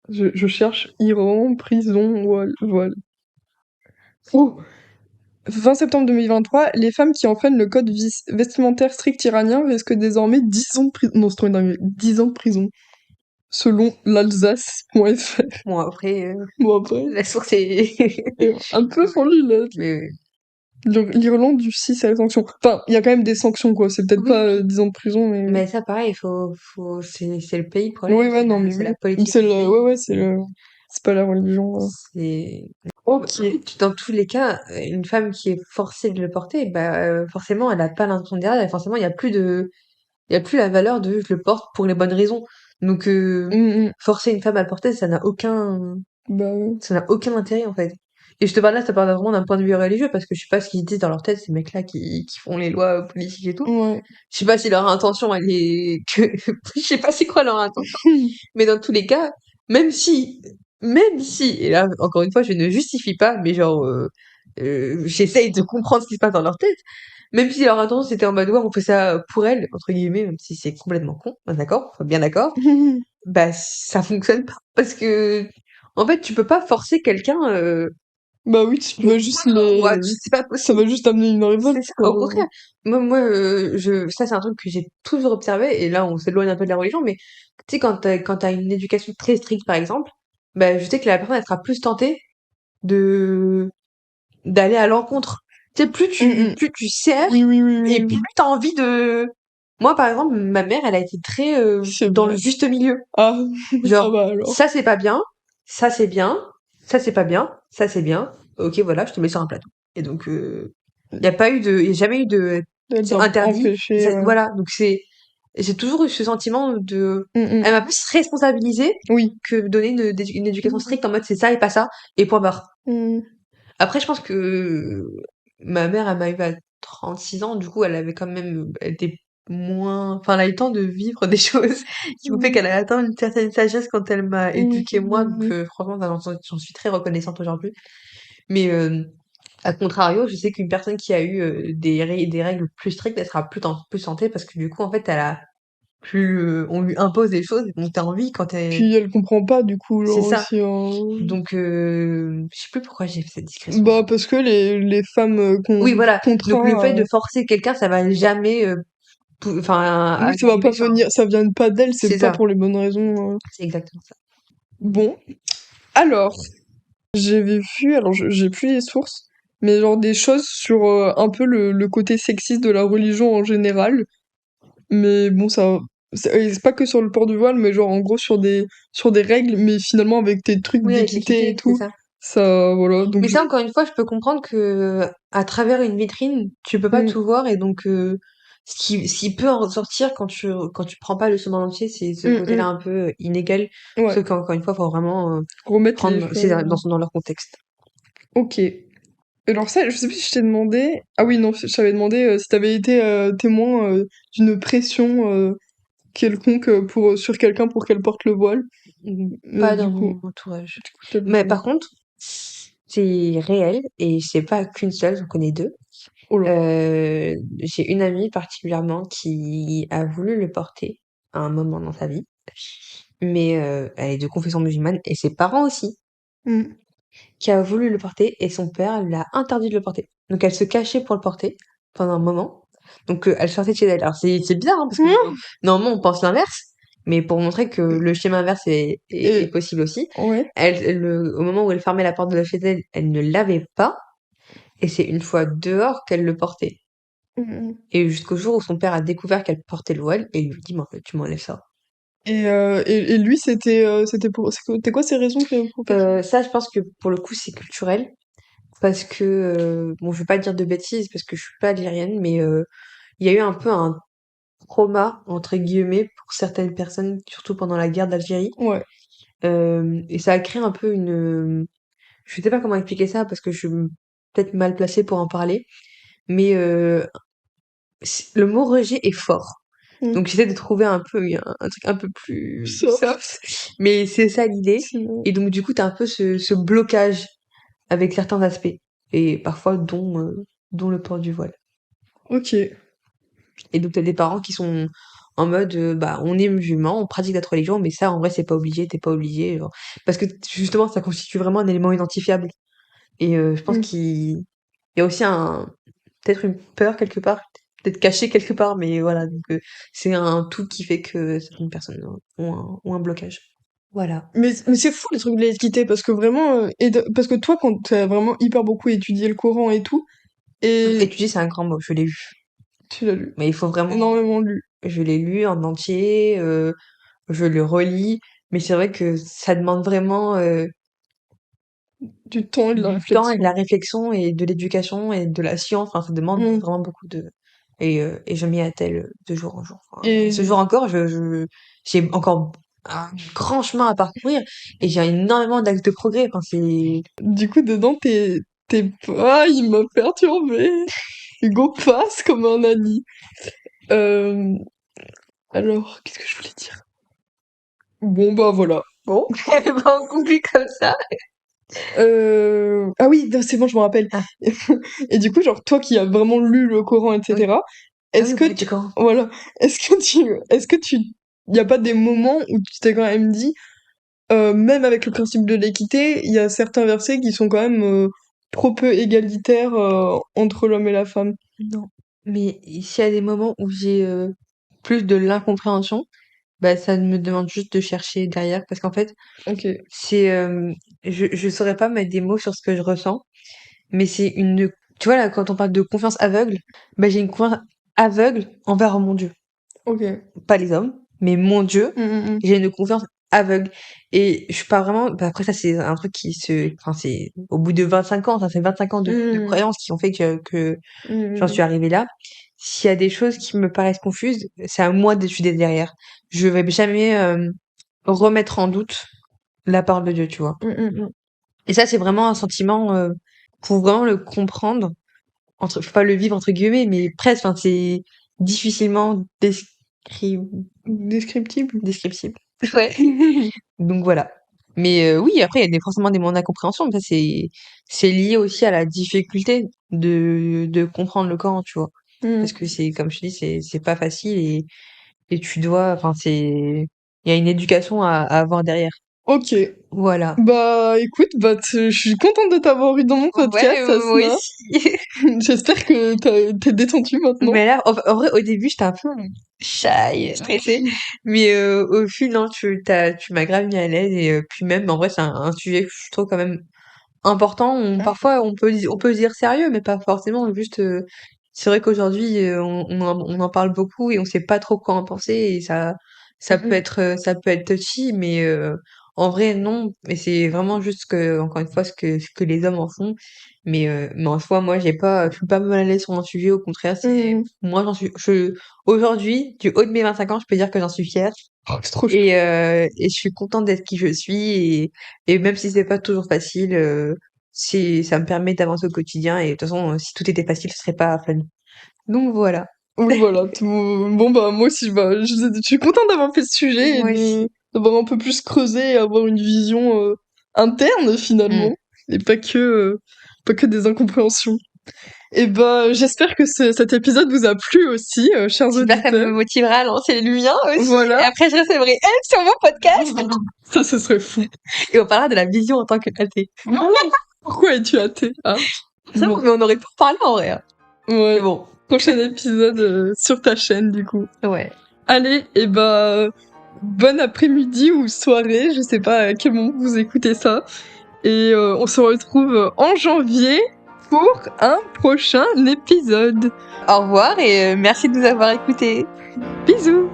je cherche Iran, prison, voile. Oh! 20 septembre 2023, les femmes qui enfreignent le code vestimentaire strict iranien risquent désormais 10 ans de prison. Non, c'est trop dingue. 10 ans de prison. Selon l'Alsace.fr. Bon, après, Bon, après, la source est... un peu fondu, là. Mais L'Irlande du 6 à la sanction. Enfin, il y a quand même des sanctions, quoi. C'est peut-être oui, pas oui. 10 ans de prison, mais. Mais ça, pareil, c'est le pays le problème, Oui, ouais, non, mais c'est oui. la politique C'est du le. pays. Ouais, ouais, c'est le. C'est pas la religion. C'est Ok. dans tous les cas, une femme qui est forcée de le porter, bah forcément, elle a pas l'intention derrière, et forcément, il y a plus la valeur de je le porte pour les bonnes raisons. Donc Mm, mm. forcer une femme à le porter, Bah, ouais. ça n'a aucun intérêt en fait. Et je te parle là, ça parle vraiment d'un point de vue religieux, parce que je sais pas ce qu'ils disent dans leur tête, ces mecs-là qui font les lois politiques et tout. Ouais. Je sais pas si leur intention, elle est que, je sais pas c'est quoi leur intention, mais dans tous les cas, même si, même si, et là, encore une fois, je ne justifie pas, mais genre, j'essaye de comprendre ce qui se passe dans leur tête, même si leur intention c'était en mode, ouais, on fait ça pour elle, entre guillemets, même si c'est complètement con, bah, d'accord, on soit bien d'accord, bah, ça fonctionne pas. Parce que, en fait, tu peux pas forcer quelqu'un, Bah oui, tu vas juste ouais, les. c'est pas Ça possible. va juste amener une révolte, C'est ça, quoi. au contraire. Ça, c'est un truc que j'ai toujours observé, et là, on s'éloigne un peu de la religion, mais tu sais, quand t'as une éducation très stricte, par exemple, bah, je sais que la personne, elle sera plus tentée de, d'aller à l'encontre. Tu sais, Mm, mm. plus tu serres, Oui, oui, oui, et oui, plus oui. t'as envie de... Moi, par exemple, ma mère, elle a été très, C'est dans le vrai. juste milieu. Ah, ça Genre, va alors. ça, c'est pas bien, ça, c'est bien, ça, c'est pas bien, ça, c'est bien. Ok, voilà, je te mets sur un plateau. Et donc, y a jamais eu de, Elle c'est t'a interdit. empêché, ouais. Voilà, donc j'ai toujours eu ce sentiment de, Mm, mm. elle m'a plus responsabilisée Oui. que donner une éducation stricte en mode c'est ça et pas ça, et point barre. Mm. Après, je pense que ma mère, elle m'a eu à 36 ans, du coup, elle avait quand même, elle était moins, enfin, elle a eu le temps de vivre des choses qui ont fait Mm. qu'elle a atteint une certaine sagesse quand elle m'a Mm, éduquée moi, donc mm, franchement, j'en suis très reconnaissante aujourd'hui. Mais à contrario, je sais qu'une personne qui a eu des règles plus strictes, elle sera plus santé, parce que du coup, en fait, elle a plus, on lui impose des choses dont t'as envie quand Puis elle comprend pas, du coup, c'est genre ça. aussi, hein. Donc, je sais plus pourquoi j'ai fait cette discrétion. Bah, parce que les femmes qu'on Oui, voilà. Donc le fait contraint, de forcer quelqu'un, ça va jamais, enfin, oui, ça va arriver pas sur venir, ça vient pas d'elle, c'est c'est pas ça, pour les bonnes raisons. c'est exactement ça. Bon, alors, j'avais vu, alors j'ai plus les sources, mais genre des choses sur un peu le côté sexiste de la religion en général. Mais bon, ça. C'est pas que sur le port du voile, mais genre en gros sur des règles, mais finalement avec tes trucs Oui, avec d'équité et l'équité, c'est tout. ça. Ça, voilà. Donc Mais je. ça, encore une fois, je peux comprendre que à travers une vitrine, tu peux pas Mm, tout voir, et donc ce qui peut en ressortir quand tu prends pas le chemin entier, c'est ce mm, côté-là mm. un peu inégal. Ouais. Sauf qu'encore une fois, faut vraiment Remettre les prendre c'est choses. dans leur contexte. Ok. Alors ça, je sais plus si je t'ai demandé. Ah oui, non, je t'avais demandé si t'avais été témoin d'une pression quelconque sur quelqu'un pour qu'elle porte le voile. Mais Pas dans mon entourage. du coup, t'avais Mais pas. par contre, c'est réel, et c'est pas qu'une seule, j'en connais deux. Oh là. J'ai une amie particulièrement qui a voulu le porter à un moment dans sa vie, mais elle est de confession musulmane, et ses parents aussi. Mm. qui a voulu le porter et son père lui a interdit de le porter. Donc elle se cachait pour le porter pendant un moment. Donc elle sortait de chez elle. Alors c'est bizarre hein, parce que normalement on pense l'inverse, mais pour montrer que le schéma inverse est Et possible aussi, ouais. au moment où elle fermait la porte de chez elle, elle ne l'avait pas et c'est une fois dehors qu'elle le portait. Mhm. Et jusqu'au jour où son père a découvert qu'elle portait le voile et il lui dit mais en fait tu m'enlèves ça. Et lui, c'était quoi ses raisons pour faire ça? Ça je pense que pour le coup c'est culturel. Parce que, bon, je vais pas dire de bêtises parce que je suis pas algérienne, mais il y a eu un peu un «trauma» entre guillemets pour certaines personnes, surtout pendant la guerre d'Algérie. Ouais. Et ça a créé un peu je sais pas comment expliquer ça parce que je suis peut-être mal placée pour en parler, mais le mot rejet est fort. Mm. Donc j'essaie de trouver un peu un truc un peu plus Soft. soft, mais c'est ça l'idée. Sinon. Et donc du coup, tu as un peu ce blocage avec certains aspects et parfois dont le port du voile. Ok. Et donc, t'as des parents qui sont en mode, bah, on est musulman, on pratique notre religion, mais ça, en vrai, c'est pas obligé, t'es pas obligé. Genre. Parce que justement, ça constitue vraiment un élément identifiable. Et je pense Mm. qu'il y a aussi peut-être une peur quelque part, peut-être cachée quelque part, mais voilà. Donc, c'est un tout qui fait que certaines personnes ont un blocage. Voilà. Mais c'est fou les trucs de l'équité parce que vraiment parce que toi quand t'as vraiment hyper beaucoup étudié le Coran et tout et Étudier, c'est un grand mot, je l'ai lu. tu l'as lu Mais il faut vraiment, énormément lu je l'ai lu en entier, je le relis, mais c'est vrai que ça demande vraiment du temps et de la du temps et de réflexion. la réflexion et de l'éducation et de la science. Enfin, ça demande Mm. vraiment beaucoup de... Et je m'y attelle de jour en jour. Enfin, et ce Et jour encore, j'ai encore un grand chemin à parcourir et j'ai énormément d'axes de progrès. Enfin, c'est... du coup dedans t'es pas il m'a perturbé. Hugo passe comme un ami. Euh, alors qu'est-ce que je voulais dire? Bon bah voilà. Bon, pas on conclut comme ça. Ah oui, non, c'est bon, je me rappelle. Ah, Et du coup, genre, toi qui as vraiment lu le Coran, oui. etc., Ah oui, est-ce vous que faites tu, du camp. voilà, y a pas des moments où tu t'es quand même dit, même avec le principe de l'équité, il y a certains versets qui sont quand même trop peu égalitaires entre l'homme et la femme. Non. Mais s'il y a des moments où j'ai plus de l'incompréhension, bah ça me demande juste de chercher derrière parce qu'en fait, Ok, c'est je saurais pas mettre des mots sur ce que je ressens, mais c'est une tu vois là quand on parle de confiance aveugle, bah j'ai une confiance aveugle envers mon Dieu, ok. pas les hommes, mais mon Dieu, Mm. j'ai une confiance aveugle et je suis pas vraiment bah après ça c'est un truc qui se enfin c'est au bout de 25 ans, ça c'est 25 ans de Mm. croyances qui ont fait que j'en Mm. suis arrivée là. S'il y a des choses qui me paraissent confuses, c'est à moi d'étudier derrière. Je vais jamais remettre en doute la parole de Dieu, tu vois. Mm. Mm. Et ça, c'est vraiment un sentiment, pour vraiment le comprendre, faut pas le vivre entre guillemets, mais presque, enfin, c'est difficilement Descriptible. descriptible. Ouais. Donc voilà. Mais oui, après, il y a forcément des moments d'incompréhension, mais ça, c'est lié aussi à la difficulté de comprendre le Coran, tu vois. Parce Mm. que c'est, comme je te dis, c'est pas facile et tu dois, enfin, il y a une éducation à avoir derrière. Ok. Voilà. Bah écoute, je suis contente de t'avoir eu dans mon Ouais, podcast, moi Asna. aussi. J'espère que t'es détendue maintenant. Mais là, en vrai, au début, j'étais un peu shy, stressée. Mais au fil, non, tu m'as grave mis à l'aise. Et puis même, en vrai, c'est un sujet que je trouve quand même important. Parfois, on peut se dire sérieux, mais pas forcément. Juste, c'est vrai qu'aujourd'hui, on en parle beaucoup et on sait pas trop quoi en penser. Et Mhm. ça peut être touchy, mais en vrai, non. Mais c'est vraiment juste que, encore une fois, ce que les hommes en font. Mais en soi, moi, je suis pas mal à l'aise sur un sujet. Au contraire, Mhm. moi, aujourd'hui, du haut de mes 25 ans, je peux dire que j'en suis fière. Oh, c'est trop chou. Et je suis contente d'être qui je suis. Et même si c'est pas toujours facile, ça me permet d'avancer au quotidien. Et de toute façon, si tout était facile, ce serait pas fun. Donc voilà. Oui, voilà. Bon, bah, moi aussi, je suis contente d'avoir fait ce sujet et Moi aussi. d'avoir un peu plus creusé et avoir une vision interne, Mm. finalement. Et pas que des incompréhensions. Et ben, j'espère que cet épisode vous a plu aussi, chers J'espère que ça me auditeurs. motivera à lancer le mien aussi. Et Voilà. après, je recevrai elle sur mon podcast. Ça, ce serait fou. Et on parlera de la vision en tant qu'athée. Pourquoi es-tu athée, hein? Ça, Bon. mais on aurait pu en parler en vrai. Hein. Ouais. Mais bon, Prochain épisode sur ta chaîne, du coup. ouais. Allez, et ben, bon après-midi ou soirée, je sais pas à quel moment vous écoutez ça. Et on se retrouve en janvier pour un prochain épisode. Au revoir et merci de nous avoir écoutés. Bisous!